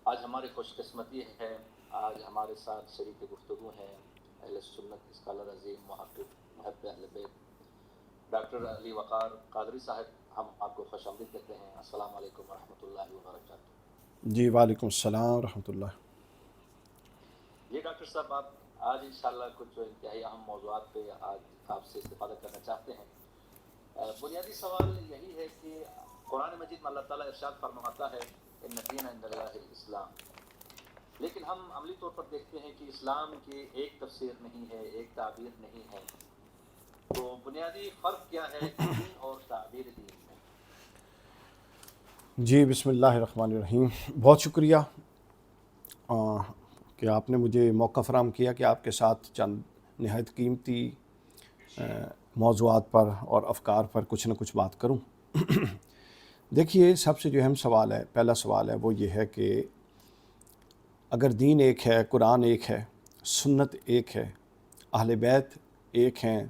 آج ہماری خوش قسمتی ہے، آج ہمارے ساتھ شریک گفتگو ہیں اہل سنت اسکالر عظیم محقق محب اہل بیت ڈاکٹر علی وقار قادری صاحب. ہم آپ کو خوش آمدید کہتے ہیں. السلام علیکم ورحمۃ اللہ وبرکاتہ. جی وعلیکم السلام ورحمۃ اللہ. یہ ڈاکٹر صاحب آپ آج انشاءاللہ کچھ انتہائی اہم موضوعات پہ آج آپ سے استفادہ کرنا چاہتے ہیں. بنیادی سوال یہی ہے کہ قرآن مجید میں اللہ تعالیٰ ارشاد فرماتا ہے ان الدین عند اللہ الاسلام، لیکن ہم عملی طور پر دیکھتے ہیں کہ اسلام کی ایک تفسیر نہیں ہے، ایک تعبیر نہیں ہے. تو بنیادی فرق کیا ہے دین اور تعبیر دین میں؟ جی بسم اللہ الرحمن الرحیم. بہت شکریہ کہ آپ نے مجھے موقع فراہم کیا کہ آپ کے ساتھ چند نہایت قیمتی موضوعات پر اور افکار پر کچھ نہ کچھ بات کروں. دیکھیے، سب سے جو اہم سوال ہے، پہلا سوال ہے وہ یہ ہے کہ اگر دین ایک ہے، قرآن ایک ہے، سنت ایک ہے، اہل بیت ایک ہیں،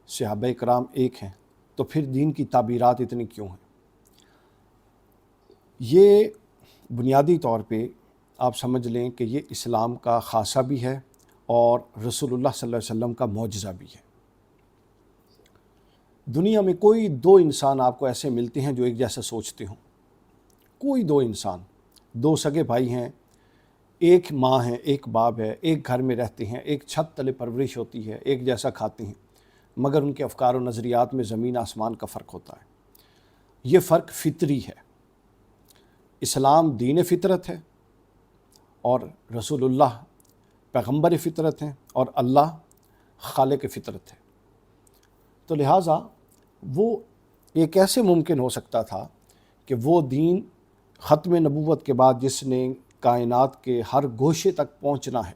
صحابہ کرام ایک ہیں، تو پھر دین کی تعبیرات اتنی کیوں ہیں؟ یہ بنیادی طور پہ آپ سمجھ لیں کہ یہ اسلام کا خاصہ بھی ہے اور رسول اللہ صلی اللہ علیہ وسلم کا معجزہ بھی ہے. دنیا میں کوئی دو انسان آپ کو ایسے ملتے ہیں جو ایک جیسا سوچتے ہوں. کوئی دو انسان، دو سگے بھائی ہیں، ایک ماں ہے، ایک باپ ہے، ایک گھر میں رہتے ہیں، ایک چھت تلے پرورش ہوتی ہے، ایک جیسا کھاتے ہیں، مگر ان کے افکار و نظریات میں زمین آسمان کا فرق ہوتا ہے. یہ فرق فطری ہے. اسلام دین فطرت ہے اور رسول اللہ پیغمبر فطرت ہیں اور اللہ خالق فطرت ہے. تو لہٰذا وہ ایک ایسے ممکن ہو سکتا تھا کہ وہ دین ختم نبوت کے بعد جس نے کائنات کے ہر گوشے تک پہنچنا ہے،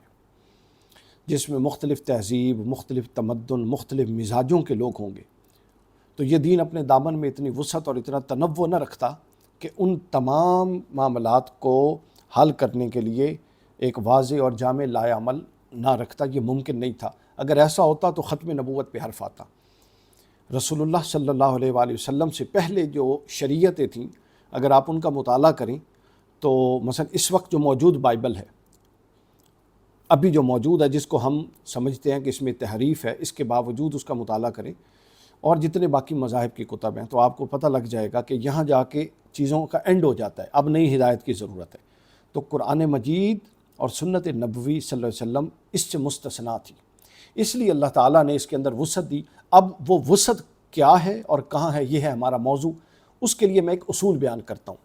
جس میں مختلف تہذیب، مختلف تمدن، مختلف مزاجوں کے لوگ ہوں گے، تو یہ دین اپنے دامن میں اتنی وسعت اور اتنا تنوع نہ رکھتا کہ ان تمام معاملات کو حل کرنے کے لیے ایک واضح اور جامع لائے عمل نہ رکھتا. یہ ممکن نہیں تھا. اگر ایسا ہوتا تو ختم نبوت پہ حرف آتا. رسول اللہ صلی اللہ علیہ وآلہ وسلم سے پہلے جو شریعتیں تھیں، اگر آپ ان کا مطالعہ کریں تو مثلا اس وقت جو موجود بائبل ہے، ابھی جو موجود ہے، جس کو ہم سمجھتے ہیں کہ اس میں تحریف ہے، اس کے باوجود اس کا مطالعہ کریں اور جتنے باقی مذاہب کی کتب ہیں، تو آپ کو پتہ لگ جائے گا کہ یہاں جا کے چیزوں کا اینڈ ہو جاتا ہے. اب نئی ہدایت کی ضرورت ہے. تو قرآن مجید اور سنت نبوی صلی اللہ علیہ وسلم اس سے مستثنا تھی. اس لیے اللہ تعالیٰ نے اس کے اندر وسعت دی. اب وہ وسعت کیا ہے اور کہاں ہے، یہ ہے ہمارا موضوع. اس کے لیے میں ایک اصول بیان کرتا ہوں.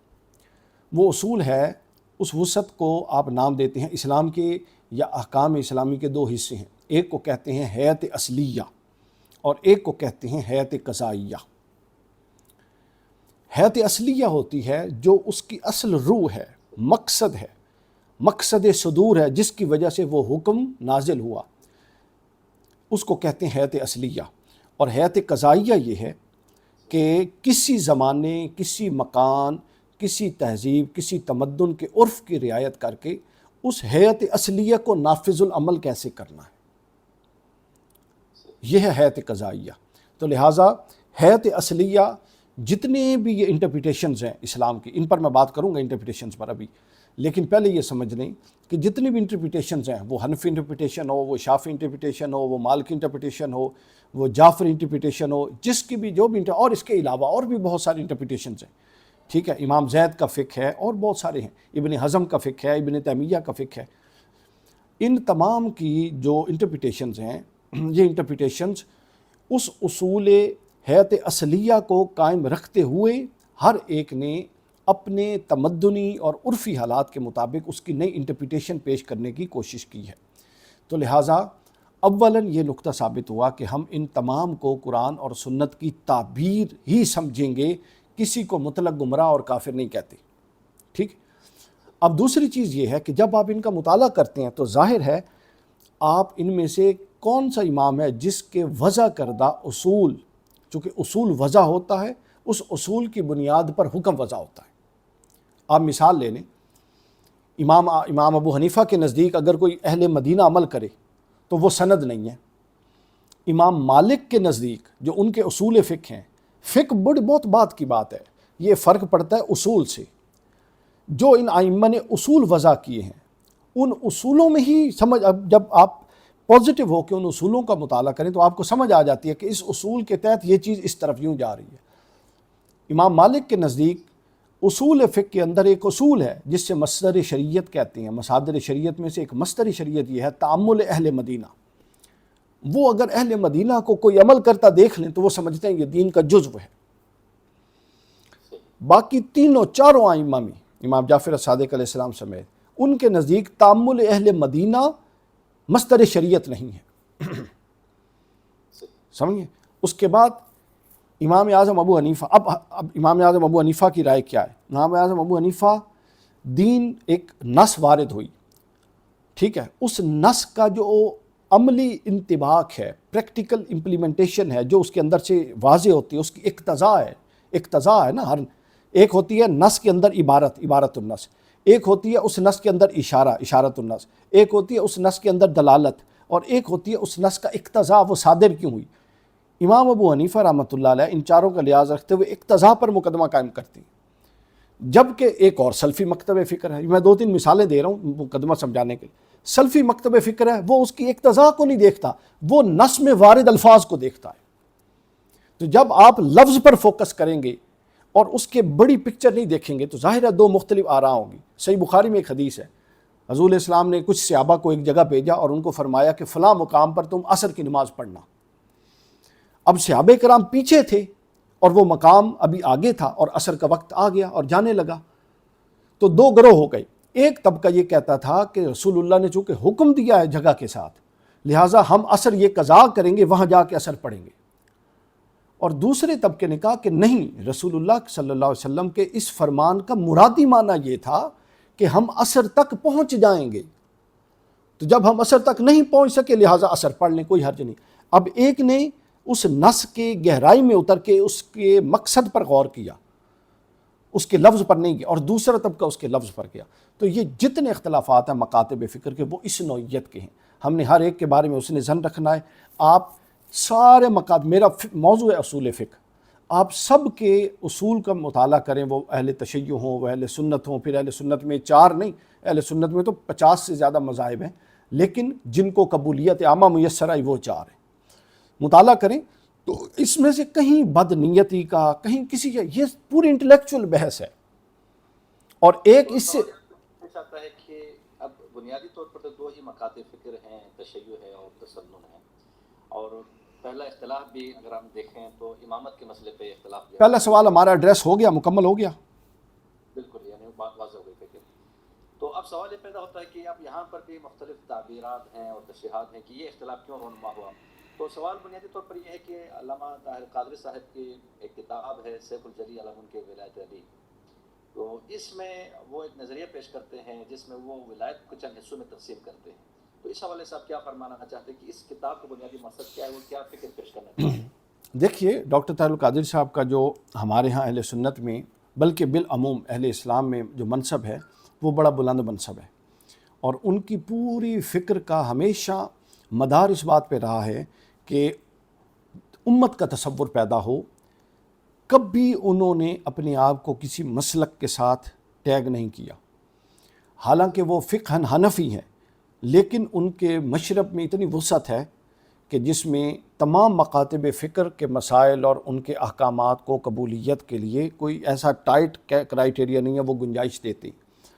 وہ اصول ہے، اس وسعت کو آپ نام دیتے ہیں اسلام کے یا احکام اسلامی کے دو حصے ہیں. ایک کو کہتے ہیں حیت اصلیہ اور ایک کو کہتے ہیں حیت قضائیہ. حیت اصلیہ ہوتی ہے جو اس کی اصل روح ہے، مقصد ہے، مقصد صدور ہے، جس کی وجہ سے وہ حکم نازل ہوا، اس کو کہتے ہیں حیت اصلیہ. اور حیت قضائیہ یہ ہے کہ کسی زمانے، کسی مکان، کسی تہذیب، کسی تمدن کے عرف کی رعایت کر کے اس حیت اصلیہ کو نافذ العمل کیسے کرنا ہے، یہ ہے حیت قضائیہ. تو لہٰذا حیت اصلیہ جتنے بھی یہ انٹرپریٹیشنز ہیں اسلام کی، ان پر میں بات کروں گا انٹرپریٹیشنز پر ابھی، لیکن پہلے یہ سمجھ لیں کہ جتنی بھی انٹرپریٹیشنز ہیں، وہ حنفی انٹرپریٹیشن ہو، وہ شافعی انٹرپریٹیشن ہو، وہ مالکی انٹرپریٹیشن ہو، وہ جعفری انٹرپریٹیشن ہو، جس کی بھی جو بھی اور اس کے علاوہ اور بھی بہت ساری انٹرپریٹیشنز ہیں. ٹھیک ہے، امام زید کا فقہ ہے اور بہت سارے ہیں، ابن حزم کا فقہ ہے، ابن تیمیہ کا فقہ ہے. ان تمام کی جو انٹرپریٹیشنز ہیں، یہ انٹرپریٹیشنز اس اصول حیت اصلیہ کو قائم رکھتے ہوئے ہر ایک نے اپنے تمدنی اور عرفی حالات کے مطابق اس کی نئی انٹرپریٹیشن پیش کرنے کی کوشش کی ہے. تو لہٰذا اولاً یہ نقطہ ثابت ہوا کہ ہم ان تمام کو قرآن اور سنت کی تعبیر ہی سمجھیں گے، کسی کو مطلق گمراہ اور کافر نہیں کہتے. ٹھیک. اب دوسری چیز یہ ہے کہ جب آپ ان کا مطالعہ کرتے ہیں تو ظاہر ہے آپ ان میں سے کون سا امام ہے جس کے وضع کردہ اصول، چونکہ اصول وضع ہوتا ہے، اس اصول کی بنیاد پر حکم وضع ہوتا ہے. آپ مثال لے لیں، امام ابو حنیفہ کے نزدیک اگر کوئی اہل مدینہ عمل کرے تو وہ سند نہیں ہے. امام مالک کے نزدیک جو ان کے اصول فقہ ہیں، فقہ بہت بات کی بات ہے، یہ فرق پڑتا ہے اصول سے. جو ان ائمہ نے اصول وضع کیے ہیں ان اصولوں میں ہی سمجھ، اب جب آپ پازیٹیو ہو کے ان اصولوں کا مطالعہ کریں تو آپ کو سمجھ آ جاتی ہے کہ اس اصول کے تحت یہ چیز اس طرف یوں جا رہی ہے۔ امام مالک کے نزدیک اصول فقہ کے اندر ایک اصول ہے جس سے مصدر شریعت کہتے ہیں، مصادر شریعت میں سے ایک مصدر شریعت یہ ہے تعامل اہل مدینہ۔ وہ اگر اہل مدینہ کو کوئی عمل کرتا دیکھ لیں تو وہ سمجھتے ہیں یہ دین کا جزو ہے۔ باقی تینوں چاروں ائمہ میں، امام جعفر صادق علیہ السلام سمیت، ان کے نزدیک تعامل اہل مدینہ مصدر شریعت نہیں ہے۔ سمجھے؟ اس کے بعد امام اعظم ابو حنیفہ، اب امام اعظم ابو حنیفہ کی رائے کیا ہے؟ امام اعظم ابو حنیفہ، دین ایک نص وارد ہوئی، ٹھیک ہے، اس نص کا جو عملی انطباق ہے، پریکٹیکل امپلیمنٹیشن ہے، جو اس کے اندر سے واضح ہوتی ہے، اس کی اقتضاء ہے نا، ہر ایک ہوتی ہے نص کے اندر عبارت النص، ایک ہوتی ہے اس نص کے اندر اشارت النص، ایک ہوتی ہے اس نص کے اندر دلالت، اور ایک ہوتی ہے اس نص کا اقتضاء، وہ صادر کیوں ہوئی۔ امام ابو حنیفہ رحمۃ اللہ علیہ ان چاروں کا لحاظ رکھتے ہوئے اقتضاء پر مقدمہ قائم کرتی ہیں، جبکہ ایک اور سلفی مکتب فکر ہے، میں 2-3 مثالیں دے رہا ہوں مقدمہ سمجھانے کے لیے۔ سلفی مکتب فکر ہے، وہ اس کی اقتضاء کو نہیں دیکھتا، وہ نص میں وارد الفاظ کو دیکھتا ہے۔ تو جب آپ لفظ پر فوکس کریں گے اور اس کے بڑی پکچر نہیں دیکھیں گے تو ظاہر ہے 2 مختلف آراء ہوں گی۔ صحیح بخاری میں ایک حدیث ہے، حضور علیہ السلام نے کچھ صحابہ کو ایک جگہ بھیجا اور ان کو فرمایا کہ فلاں مقام پر تم عصر کی نماز پڑھنا۔ اب صحابہ کرام پیچھے تھے اور وہ مقام ابھی آگے تھا اور عصر کا وقت آ گیا اور جانے لگا، تو 2 گروہ ہو گئے۔ ایک طبقہ یہ کہتا تھا کہ رسول اللہ نے چونکہ حکم دیا ہے جگہ کے ساتھ، لہٰذا ہم عصر یہ قضا کریں گے، وہاں جا کے عصر پڑھیں گے۔ اور دوسرے طبقے نے کہا کہ نہیں، رسول اللہ صلی اللہ علیہ وسلم کے اس فرمان کا مرادی معنی یہ تھا کہ ہم عصر تک پہنچ جائیں گے، تو جب ہم عصر تک نہیں پہنچ سکے لہٰذا عصر پڑھ لیں، کوئی حرج نہیں۔ اب ایک نے اس نص کے گہرائی میں اتر کے اس کے مقصد پر غور کیا، اس کے لفظ پر نہیں گیا، اور دوسرا طبقہ اس کے لفظ پر گیا۔ تو یہ جتنے اختلافات ہیں مکاتب فکر کے، وہ اس نوعیت کے ہیں۔ ہم نے ہر ایک کے بارے میں اس نے ظن رکھنا ہے۔ آپ سارے میرا موضوع ہے اصول فقہ، آپ سب کے اصول کا مطالعہ کریں، وہ اہل تشیع ہوں، وہ اہل سنت ہوں، پھر اہل سنت میں 4 نہیں، اہل سنت میں تو 50 سے زیادہ مذاہب ہیں، لیکن جن کو قبولیت عامہ میسر آئی وہ 4 ہیں۔ مطالعہ کریں تو اس میں سے کہیں بد نیتی کا، کہیں کسی، یہ پوری انٹلیکچول بحث ہے۔ اور ایک اس سے چاہتا ہے کہ اب بنیادی طور پر تو 2 ہی مکاتب فکر ہیں، تشیع ہے اور تسنن ہے، اور پہلا اختلاف بھی اگر ہم دیکھیں تو امامت کے مسئلے پہ اختلاف ہے۔ پہلا سوال ہمارا ایڈریس ہو گیا، مکمل ہو گیا، بالکل، یعنی بات واضح ہو گئی فکر۔ تو اب سوال یہ پیدا ہوتا ہے کہ اب یہاں پر بھی مختلف تعبیرات ہیں اور تشریحات ہیں کہ یہ اختلاف کیوں رونما ہوا۔ تو سوال بنیادی طور پر یہ ہے کہ علامہ طاہر قادری صاحب کی ایک کتاب ہے سیف الجلی علی منکر ولایت علی، تو اس میں وہ ایک نظریہ پیش کرتے ہیں جس میں وہ ولایت کو چند حصوں میں تقسیم کرتے ہیں۔ تو اس حوالے سے آپ کیا فرمانا چاہتے ہیں کہ اس کتاب کا بنیادی مقصد کیا ہے، وہ کیا فکر پیش کرنا چاہتے ہیں؟ دیکھیے ڈاکٹر طاہر القادری صاحب کا جو ہمارے ہاں اہل سنت میں، بلکہ بالعموم اہل اسلام میں جو منصب ہے وہ بڑا بلند منصب ہے، اور ان کی پوری فکر کا ہمیشہ مدار اس بات پہ رہا ہے کہ امت کا تصور پیدا ہو۔ کبھی انہوں نے اپنے آپ کو کسی مسلک کے ساتھ ٹیگ نہیں کیا، حالانکہ وہ فقہاً حنفی ہیں، لیکن ان کے مشرب میں اتنی وسعت ہے کہ جس میں تمام مکاتب فکر کے مسائل اور ان کے احکامات کو قبولیت کے لیے کوئی ایسا ٹائٹ کرائیٹیریا نہیں ہے، وہ گنجائش دیتی،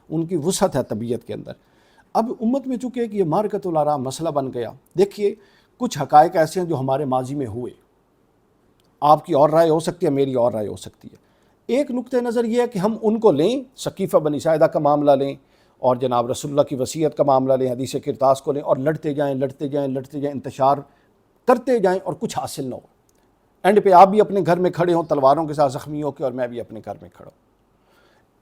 ان کی وسعت ہے طبیعت کے اندر۔ اب امت میں چونکہ کہ یہ معرکۃ الاراء مسئلہ بن گیا، دیکھیے کچھ حقائق ایسے ہیں جو ہمارے ماضی میں ہوئے، آپ کی اور رائے ہو سکتی ہے، میری اور رائے ہو سکتی ہے۔ ایک نقطہ نظر یہ ہے کہ ہم ان کو لیں، سقیفہ بنی ساعدہ کا معاملہ لیں، اور جناب رسول اللہ کی وصیت کا معاملہ لیں، حدیث کرتاس کو لیں، اور لڑتے جائیں، انتشار کرتے جائیں اور کچھ حاصل نہ ہو۔ اینڈ پہ آپ بھی اپنے گھر میں کھڑے ہوں تلواروں کے ساتھ زخمی ہو کے، اور میں بھی اپنے گھر میں کھڑا ہوں۔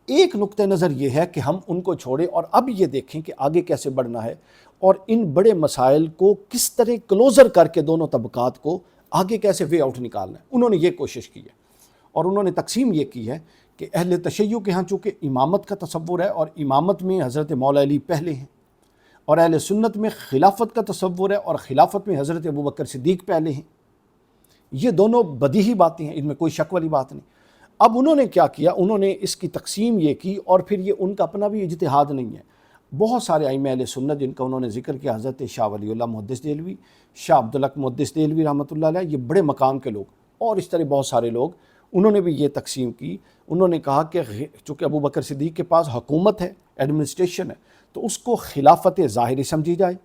ایک نقطہ نظر یہ ہے کہ ہم ان کو چھوڑیں اور اب یہ دیکھیں کہ آگے کیسے بڑھنا ہے، اور ان بڑے مسائل کو کس طرح کلوزر کر کے دونوں طبقات کو آگے کیسے وے آؤٹ نکالنا ہے۔ انہوں نے یہ کوشش کی ہے، اور انہوں نے تقسیم یہ کی ہے کہ اہل تشیع کے ہاں چونکہ امامت کا تصور ہے، اور امامت میں حضرت مولا علی پہلے ہیں، اور اہل سنت میں خلافت کا تصور ہے، اور خلافت میں حضرت ابوبکر صدیق پہلے ہیں۔ یہ دونوں بدیہی باتیں ہیں، ان میں کوئی شک والی بات نہیں۔ اب انہوں نے کیا کیا، انہوں نے اس کی تقسیم یہ کی، اور پھر یہ ان کا اپنا بھی اجتہاد نہیں ہے، بہت سارے ائمہ اہل سنت جن کا انہوں نے ذکر کیا، حضرت شاہ ولی اللہ محدث دہلوی، شاہ عبدالحق محدث دہلوی رحمۃ اللہ علیہ، یہ بڑے مقام کے لوگ، اور اس طرح بہت سارے لوگ، انہوں نے بھی یہ تقسیم کی۔ انہوں نے کہا کہ چونکہ ابو بکر صدیق کے پاس حکومت ہے، ایڈمنسٹریشن ہے، تو اس کو خلافت ظاہری سمجھی جائے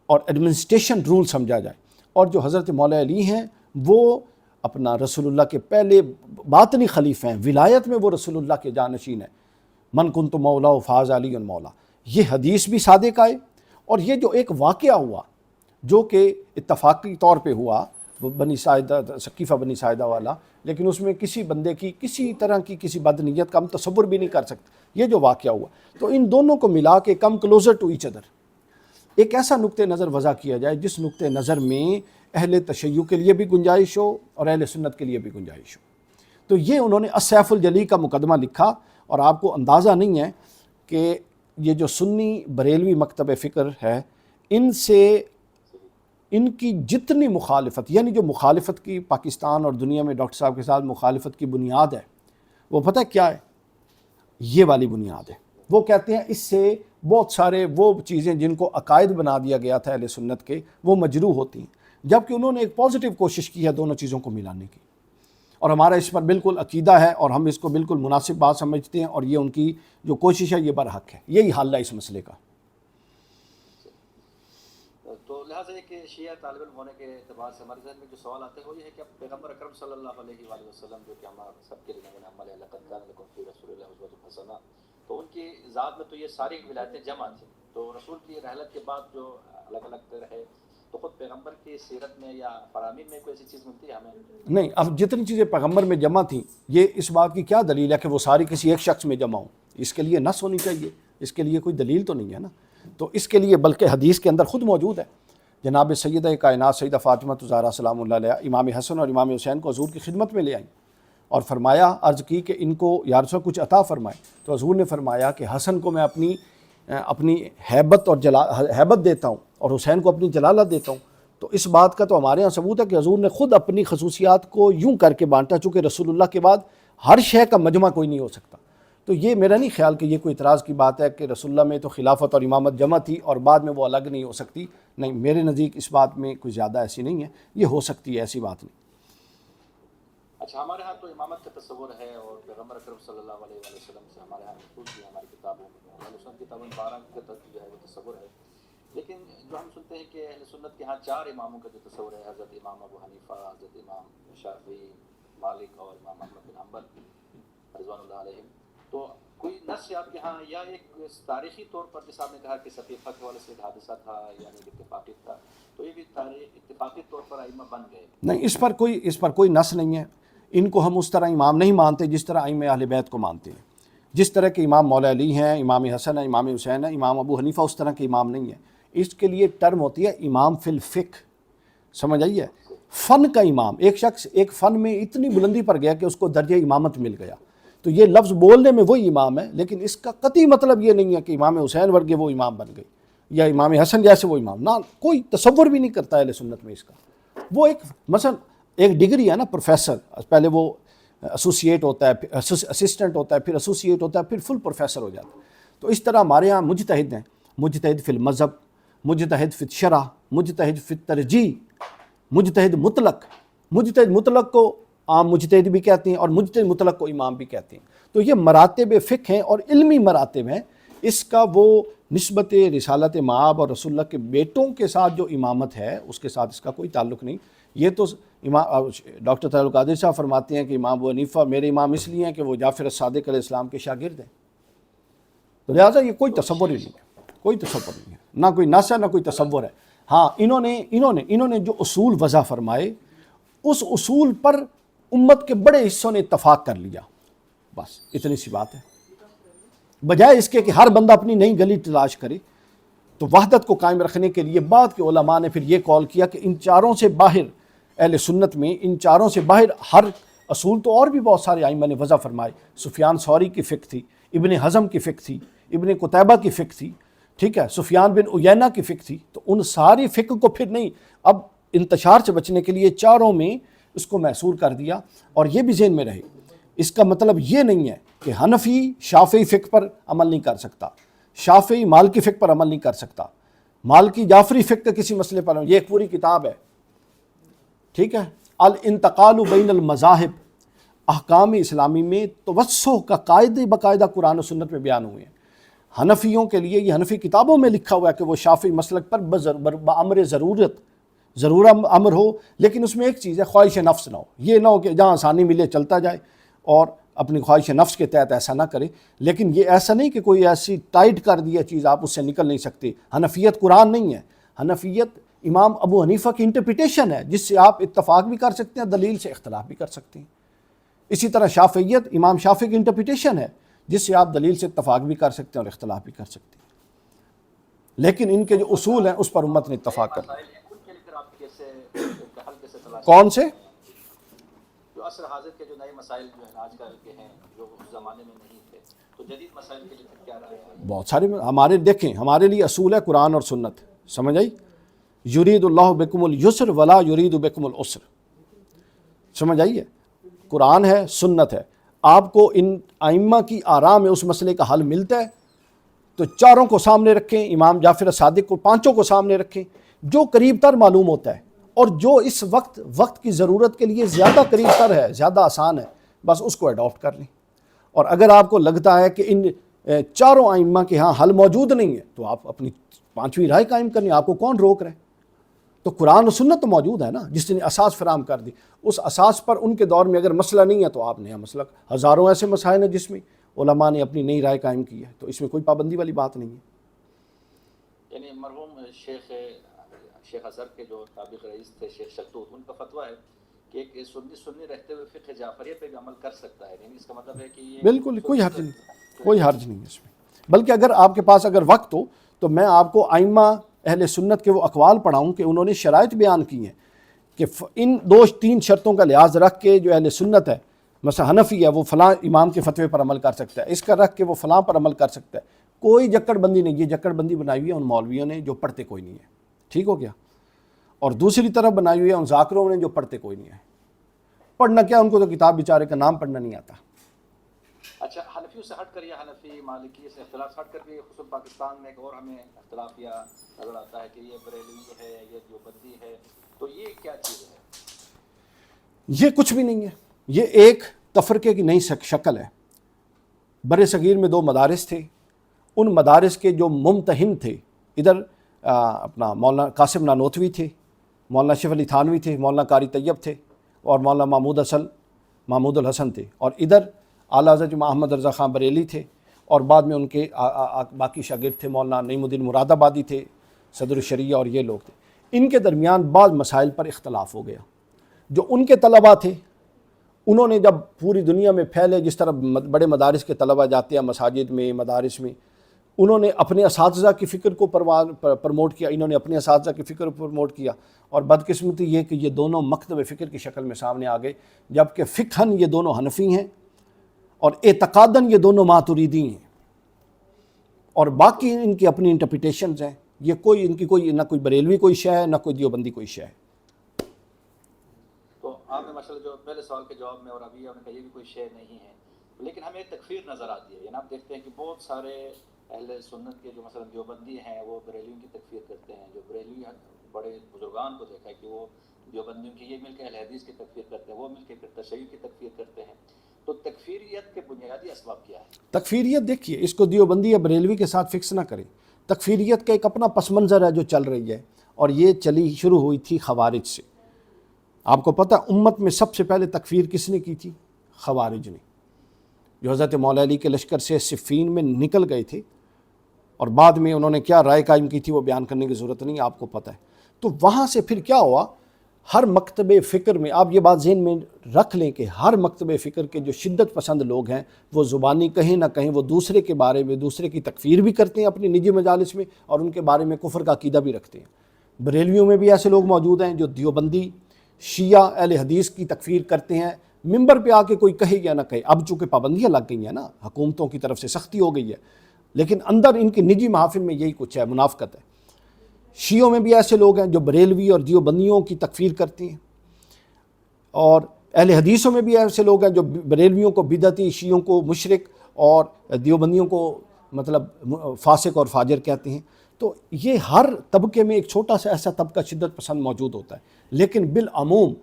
اور ایڈمنسٹریشن رول سمجھا جائے، اور جو حضرت مولا علی ہیں وہ اپنا رسول اللہ کے پہلے باطنی خلیفہ ہیں، ولایت میں وہ رسول اللہ کے جانشین ہیں، من کنت مولا فاز علی مولا۔ یہ حدیث بھی صادق آئے، اور یہ جو ایک واقعہ ہوا جو کہ اتفاقی طور پہ ہوا، بنی ساعدہ، ثقیفہ بنی ساعدہ والا، لیکن اس میں کسی بندے کی کسی طرح کی کسی بد نیت کا ہم تصور بھی نہیں کر سکتے، یہ جو واقعہ ہوا، تو ان دونوں کو ملا کے come closer to each other ایک ایسا نقطہ نظر وضع کیا جائے جس نقطہ نظر میں اہل تشیع کے لیے بھی گنجائش ہو اور اہل سنت کے لیے بھی گنجائش ہو۔ تو یہ انہوں نے السیف الجلی کا مقدمہ لکھا، اور آپ کو اندازہ نہیں ہے کہ یہ جو سنی بریلوی مکتب فکر ہے، ان سے ان کی جتنی مخالفت، یعنی جو مخالفت کی پاکستان اور دنیا میں ڈاکٹر صاحب کے ساتھ مخالفت کی بنیاد ہے، وہ پتہ کیا ہے؟ یہ والی بنیاد ہے۔ وہ کہتے ہیں اس سے بہت سارے وہ چیزیں جن کو عقائد بنا دیا گیا تھا اہل سنت کے، وہ مجروح ہوتی ہیں، جبکہ انہوں نے ایک پازیٹیو کوشش کی ہے دونوں چیزوں کو ملانے کی، اور ہمارا اس پر بالکل عقیدہ ہے، اور ہم اس کو بالکل مناسب بات سمجھتے ہیں، اور یہ ان کی جو کوشش ہے یہ برحق ہے، یہی حل ہے اس مسئلے کا۔ تو لہٰذا یہ کہ شیعہ طالب علم ہونے کے اعتبار سے ہمارے ذہن میں جو سوال آتے ہیں وہ یہ ہے کہ اب پیغمبر اکرم صلی اللہ علیہ وآلہ وسلم جو کہ ہمارا سب کے لیے عمل ہے، لقد کان لکم فی رسول اللہ اسوۃ حسنہ، تو ان کی ذات میں تو یہ ساری ولایتیں جمع تھیں، تو رسول کی رحلت کے بعد جو الگ الگ رہے، تو خود پیغمبر کی سیرت میں یا فرامین میں کوئی ایسی چیز ملتی ہے ہمیں؟ نہیں، اب جتنی چیزیں پیغمبر میں جمع تھیں، یہ اس بات کی کیا دلیل ہے کہ وہ ساری کسی ایک شخص میں جمع ہوں؟ اس کے لیے نص ہونی چاہیے، اس کے لیے کوئی دلیل تو نہیں ہے نا۔ تو اس کے لیے بلکہ حدیث کے اندر خود موجود ہے، جناب سیدہ کائنات سیدہ فاطمہ الزہرا سلام اللہ علیہ امام حسن اور امام حسین کو حضور کی خدمت میں لے آئیں، اور فرمایا، عرض کی کہ ان کو یا رسول کچھ عطا فرمائے، تو حضور نے فرمایا کہ حسن کو میں اپنی ہیبت اور ہیبت دیتا ہوں، اور حسین کو اپنی جلالت دیتا ہوں۔ تو اس بات کا تو ہمارے ہاں ثبوت ہے کہ حضور نے خود اپنی خصوصیات کو یوں کر کے بانٹا، چونکہ رسول اللہ کے بعد ہر شے کا مجمع کوئی نہیں ہو سکتا۔ تو یہ میرا نہیں خیال کہ یہ کوئی اعتراض کی بات ہے کہ رسول اللہ میں تو خلافت اور امامت جمع تھی اور بعد میں وہ الگ نہیں ہو سکتی، نہیں، میرے نزدیک اس بات میں کوئی زیادہ ایسی نہیں ہے، یہ ہو سکتی ہے، ایسی بات نہیں۔ اچھا، ہمارے ہاں تو امامت کا تصور ہے، اور پیغمبر اکرم صلی اللہ علیہ وسلم سے ہمارے ہاں محفوظ بھی ہے ہماری کتابوں میں، اہل سنت کتابوں میں 12 کا جو ہے وہ تصور ہے، لیکن جو ہم سنتے ہیں کہ اہل سنت کے ہاں 4 اماموں کا جو تصور ہے، حضرت امام ابو حنیفہ، حضرت امام شافعی، مالک اور امام احمد بن حنبل رضوان اللہ علیہم، تو کوئی نص آپ کے ہاں، یا ایک تاریخی طور پر جیسے آپ نے کہا کہ ثقیفہ کے حوالے سے ایک حادثہ تھا، یعنی اتفاقی تھا، تو یہ بھی اتفاقی طور پر ائمہ بن گئے؟ نہیں، اس پر کوئی نص نہیں ہے، ان کو ہم اس طرح امام نہیں مانتے جس طرح ائمہ اہل بیت کو مانتے ہیں، جس طرح کے امام مولا علی ہیں، امام حسن ہیں، امام حسین ہیں، امام ابو حنیفہ اس طرح کے امام نہیں ہیں۔ اس کے لیے ٹرم ہوتی ہے امام فی الفقہ، سمجھ آئیے، فن کا امام، ایک شخص ایک فن میں اتنی بلندی پر گیا کہ اس کو درجہ امامت مل گیا، تو یہ لفظ بولنے میں وہی امام ہے، لیکن اس کا قطعی مطلب یہ نہیں ہے کہ امام حسین ورگے وہ امام بن گئی، یا امام حسن جیسے وہ امام، نہ، کوئی تصور بھی نہیں کرتا اہل سنت میں اس کا۔ وہ ایک مثلا ایک ڈگری ہے نا، پروفیسر، پہلے وہ ایسوسیٹ ہوتا ہے، پھر اسسٹنٹ ہوتا ہے، پھر ایسوسیٹ ہوتا ہے، پھر فل پروفیسر ہو جاتا ہے۔ تو اس طرح ہمارے ہاں مجتہد ہیں، مجتہد فی المذہب، مجتہد فی الشرع، مجتہد فی الترجیح، مجتہد مطلق کو عام مجتہد بھی کہتے ہیں، اور مجتہد مطلق کو امام بھی کہتے ہیں۔ تو یہ مراتب فقہ ہیں اور علمی مراتب ہیں، اس کا وہ نسبت رسالت مآب اور رسول اللہ کے بیٹوں کے ساتھ جو امامت ہے اس کے ساتھ اس کا کوئی تعلق نہیں۔ یہ تو ڈاکٹر طاہر القادری صاحب فرماتے ہیں کہ امام ابو حنیفہ میرے امام اس لیے ہیں کہ وہ جعفر الصادق علیہ السلام کے شاگرد ہیں، تو لہٰذا یہ کوئی تصور ہی نہیں ہے، کوئی تصور نہیں ہے، نہ کوئی نص ہے نہ کوئی تصور ہے۔ ہاں، انہوں نے جو اصول وضع فرمائے، اس اصول پر امت کے بڑے حصوں نے اتفاق کر لیا، بس اتنی سی بات ہے، بجائے اس کے کہ ہر بندہ اپنی نئی گلی تلاش کرے۔ تو وحدت کو قائم رکھنے کے لیے بعد کے علماء نے پھر یہ کال کیا کہ ان چاروں سے باہر، اہل سنت میں ان چاروں سے باہر ہر اصول تو اور بھی بہت سارے ائمہ نے وضع فرمائے۔ سفیان ثوری کی فقہ تھی، ابن حزم کی فقہ تھی، ابن قتیبہ کی فقہ تھی، ٹھیک ہے، سفیان بن عیینہ کی فقہ تھی، تو ان ساری فقہ کو پھر نہیں، اب انتشار سے بچنے کے لیے چاروں میں اس کو محصور کر دیا۔ اور یہ بھی ذہن میں رہے اس کا مطلب یہ نہیں ہے کہ حنفی شافعی فقہ پر عمل نہیں کر سکتا، شافعی مالکی فقہ پر عمل نہیں کر سکتا، مالکی جعفری فقہ کا کسی مسئلے پر، یہ ایک پوری کتاب ہے، ٹھیک ہے۔ الانتقال بین المذاہب، احکام اسلامی میں توسع کا قاعدے باقاعدہ قرآن و سنت میں بیان ہوئے ہیں۔ حنفیوں کے لیے یہ حنفی کتابوں میں لکھا ہوا ہے کہ وہ شافعی مسلک پر بامر ضرور امر ہو، لیکن اس میں ایک چیز ہے، خواہش نفس نہ ہو، یہ نہ ہو کہ جہاں آسانی ملے چلتا جائے اور اپنی خواہش نفس کے تحت ایسا نہ کرے۔ لیکن یہ ایسا نہیں کہ کوئی ایسی ٹائٹ کر دیا چیز آپ اس سے نکل نہیں سکتے۔ حنفیت قرآن نہیں ہے، حنفیت امام ابو حنیفہ کی انٹرپریٹیشن ہے، جس سے آپ اتفاق بھی کر سکتے ہیں، دلیل سے اختلاف بھی کر سکتے ہیں۔ اسی طرح شافعیت امام شافعی کی انٹرپریٹیشن ہے، جس سے آپ دلیل سے اتفاق بھی کر سکتے ہیں اور اختلاف بھی کر سکتے ہیں، لیکن ان کے جو اصول ہیں اس پر امت نے اتفاق کر لیا۔ کون سے؟ جو عصر حاضر کے جو نئے مسائل جو ہیں آج کل کے ہیں، جو اس زمانے میں نہیں تھے، تو جدید مسائل کے لیے کیا رائے ہے؟ بہت سارے ہمارے دیکھیں، ہمارے لیے اصول ہے قرآن اور سنت، سمجھ آئی؟ یرید اللہ بکم الیسر ولا یرید بکم العسر، سمجھ آئی ہے؟ قرآن ہے، سنت ہے، آپ کو ان ائمہ کی آراء میں اس مسئلے کا حل ملتا ہے تو چاروں کو سامنے رکھیں، امام جعفر صادق کو، پانچوں کو سامنے رکھیں، جو قریب تر معلوم ہوتا ہے اور جو اس وقت کی ضرورت کے لیے زیادہ قریب تر ہے، زیادہ آسان ہے، بس اس کو اڈاپٹ کر لیں۔ اور اگر آپ کو لگتا ہے کہ ان چاروں ائمہ کے ہاں حل موجود نہیں ہے تو آپ اپنی پانچویں رائے قائم کرنی، آپ کو کون روک رہے؟ تو قرآن و سنت تو موجود ہے نا، جس نے اساس فراہم کر دی، اس اساس پر ان کے دور میں اگر مسئلہ نہیں ہے تو آپ نیا مسئلہ، ہزاروں ایسے مسائل ہیں جس میں علماء نے اپنی نئی رائے قائم کی ہے، تو اس میں کوئی پابندی والی بات نہیں ہے۔ یعنی مرحوم شیخ اظہر کے جو سابق رئیس تھے شیخ شلتوت، ان کا فتویٰ ہے کہ ایک سنی رہتے ہوئے فقہ جعفریہ پہ بھی عمل کر سکتا ہے، یعنی اس کا مطلب ہے کہ یہ بالکل کوئی حرج نہیں، کوئی حرج نہیں ہے اس میں، بلکہ اگر آپ کے پاس اگر وقت ہو تو میں آپ کو ائمہ اہل سنت کے وہ اقوال پڑھاؤں کہ انہوں نے شرائط بیان کی ہیں کہ ان دو تین شرطوں کا لحاظ رکھ کے جو اہل سنت ہے، مثلا حنفی ہے وہ فلاں امام کے فتوے پر عمل کر سکتا ہے، اس کا رکھ کے وہ فلاں پر عمل کر سکتا ہے، کوئی جکڑ بندی نہیں۔ یہ جکڑ بندی بنائی ہوئی ہے ان مولویوں نے جو پڑھتے کوئی نہیں ہے، ٹھیک ہو گیا، اور دوسری طرف بنائی ہوئی ہے ان ذاکروں نے جو پڑھتے کوئی نہیں ہے۔ پڑھنا کیا، ان کو تو کتاب بیچارے کا نام پڑھنا نہیں آتا۔ اچھا، حنفیوں سے ہٹ کر یا حنفی مالکی سے اختلاف ہٹ کر بھی خصوصاً پاکستان میں ایک اور ہمیں اختلاف یا نظر آتا ہے کہ یہ بریلوی ہے، یہ دیوبندی ہے، تو یہ کیا چیز ہے؟ یہ کچھ بھی نہیں ہے، یہ ایک تفرقے کی نئی شکل ہے۔ بر صغیر میں دو مدارس تھے، ان مدارس کے جو ممتحن تھے، ادھر اپنا مولانا قاسم نانوتوی تھے، مولانا شف علی تھانوی تھے، مولانا قاری طیب تھے، اور مولانا محمود الحسن تھے، اور ادھر اعلیٰ حضرت احمد رضا خان بریلی تھے، اور بعد میں ان کے باقی شاگرد تھے، مولانا نعیم الدین مراد آبادی تھے، صدر الشریعہ، اور یہ لوگ تھے۔ ان کے درمیان بعض مسائل پر اختلاف ہو گیا۔ جو ان کے طلباء تھے انہوں نے جب پوری دنیا میں پھیلے، جس طرح بڑے مدارس کے طلباء جاتے ہیں مساجد میں، مدارس میں، انہوں نے اپنے اساتذہ کی فکر کو پروموٹ کیا، انہوں نے اپنے اساتذہ کی فکر کو پروموٹ کیا، اور بدقسمتی یہ کہ یہ دونوں مکتب فکر کی شکل میں سامنے آ گئے، جبکہ فقہاً یہ دونوں حنفی ہیں اور اعتقاداً یہ دونوں ماتریدی ہیں، اور باقی ان کی اپنی انٹرپریٹیشنز ہیں۔ یہ کوئی ان کی کوئی نہ کوئی بریلوی کوئی شے ہے، نہ کوئی دیوبندی کوئی شے ہے۔ تو آپ نے ماشاءاللہ جو پہلے سوال کے جواب میں اور ابھی آپ نے کہا یہ بھی کوئی شے نہیں ہے، لیکن ہمیں تکفیر نظر آتی ہے، یعنی آپ دیکھتے ہیں کہ بہت سارے اہل سنت کے جو مثلا دیوبندی ہیں وہ بریلویوں کی تکفیر کرتے ہیں، جو بریلوی بڑے بزرگان کو دیکھا ہے کہ وہ دیوبندیوں کی، یہ مل کے اہل حدیث کی تکفیر کرتے ہیں، وہ مل کے پھر تشیع کی تکفیر کرتے ہیں۔ تو تکفیریت کے بنیادی اسباب کیا ہے؟ تکفیریت دیکھیے، اس کو دیوبندی یا بریلوی کے ساتھ فکس نہ کریں۔ تکفیریت کا ایک اپنا پس منظر ہے جو چل رہی ہے، اور یہ شروع ہوئی تھی خوارج سے۔ آپ کو پتہ امت میں سب سے پہلے تکفیر کس نے کی تھی؟ خوارج نے، جو حضرت مولا علی کے لشکر سے صفین میں نکل گئے تھے، اور بعد میں انہوں نے کیا رائے قائم کی تھی وہ بیان کرنے کی ضرورت نہیں، آپ کو پتہ ہے۔ تو وہاں سے پھر کیا ہوا، ہر مکتب فکر میں آپ یہ بات ذہن میں رکھ لیں کہ ہر مکتب فکر کے جو شدت پسند لوگ ہیں وہ زبانی کہیں نہ کہیں وہ دوسرے کے بارے میں دوسرے کی تکفیر بھی کرتے ہیں اپنی نجی مجالس میں، اور ان کے بارے میں کفر کا عقیدہ بھی رکھتے ہیں۔ بریلویوں میں بھی ایسے لوگ موجود ہیں جو دیوبندی شیعہ اہل حدیث کی تکفیر کرتے ہیں، ممبر پہ آ کے کوئی کہے یا نہ کہے۔ اب چونکہ پابندیاں لگ گئی ہیں نا، حکومتوں کی طرف سے سختی ہو گئی ہے، لیکن اندر ان کی نجی محافل میں یہی کچھ ہے، منافقت ہے۔ شیعوں میں بھی ایسے لوگ ہیں جو بریلوی اور دیوبندیوں کی تکفیر کرتے ہیں، اور اہل حدیثوں میں بھی ایسے لوگ ہیں جو بریلویوں کو بدعتی، شیعوں کو مشرک اور دیوبندیوں کو مطلب فاسق اور فاجر کہتے ہیں۔ تو یہ ہر طبقے میں ایک چھوٹا سا ایسا طبقہ شدت پسند موجود ہوتا ہے، لیکن بالعموم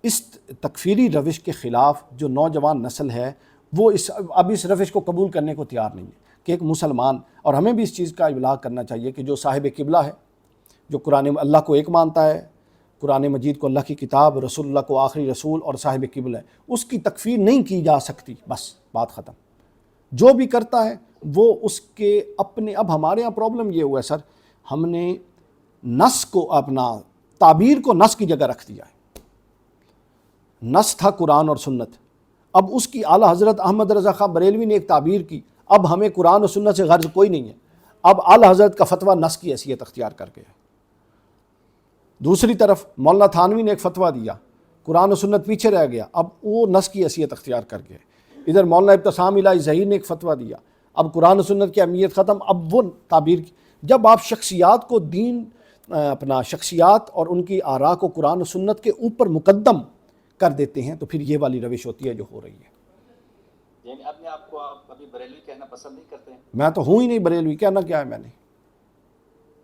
اس تکفیری روش کے خلاف جو نوجوان نسل ہے وہ اب اس روش کو قبول کرنے کو تیار نہیں ہے کہ ایک مسلمان، اور ہمیں بھی اس چیز کا ابلاغ کرنا چاہیے کہ جو صاحب قبلہ ہے، جو قرآن اللہ کو ایک مانتا ہے، قرآن مجید کو اللہ کی کتاب، رسول اللہ کو آخری رسول اور صاحب قبلہ ہے، اس کی تکفیر نہیں کی جا سکتی، بس بات ختم۔ جو بھی کرتا ہے وہ اس کے اپنے، اب ہمارے یہاں پرابلم یہ ہوا ہے سر، ہم نے نص کو، اپنا تعبیر کو نص کی جگہ رکھ دیا ہے۔ نص تھا قرآن اور سنت، اب اس کی اعلیٰ حضرت احمد رضا خان بریلوی نے ایک تعبیر کی، اب ہمیں قرآن اور سنت سے غرض کوئی نہیں ہے، اب اعلیٰ حضرت کا فتویٰ نص کی حیثیت اختیار کر گیا ہے۔ دوسری طرف مولانا تھانوی نے ایک فتویٰ دیا، قرآن و سنت پیچھے رہ گیا، اب وہ نص کی حیثیت اختیار کر گیا۔ ادھر مولانا ابتسام الہی ظہیر نے ایک فتویٰ دیا، اب قرآن و سنت کی اہمیت ختم، اب وہ تعبیر کی۔ جب آپ شخصیات کو دین، اپنا شخصیات اور ان کی آراء کو قرآن و سنت کے اوپر مقدم کر دیتے ہیں تو پھر یہ والی روش ہوتی ہے جو ہو رہی ہے۔ یعنی اپنے آپ کو آپ ابھی بریلوی کہنا پسند نہیں کرتے ہیں؟ میں تو ہوں ہی نہیں بریلوی، کہنا کیا ہے میں نے۔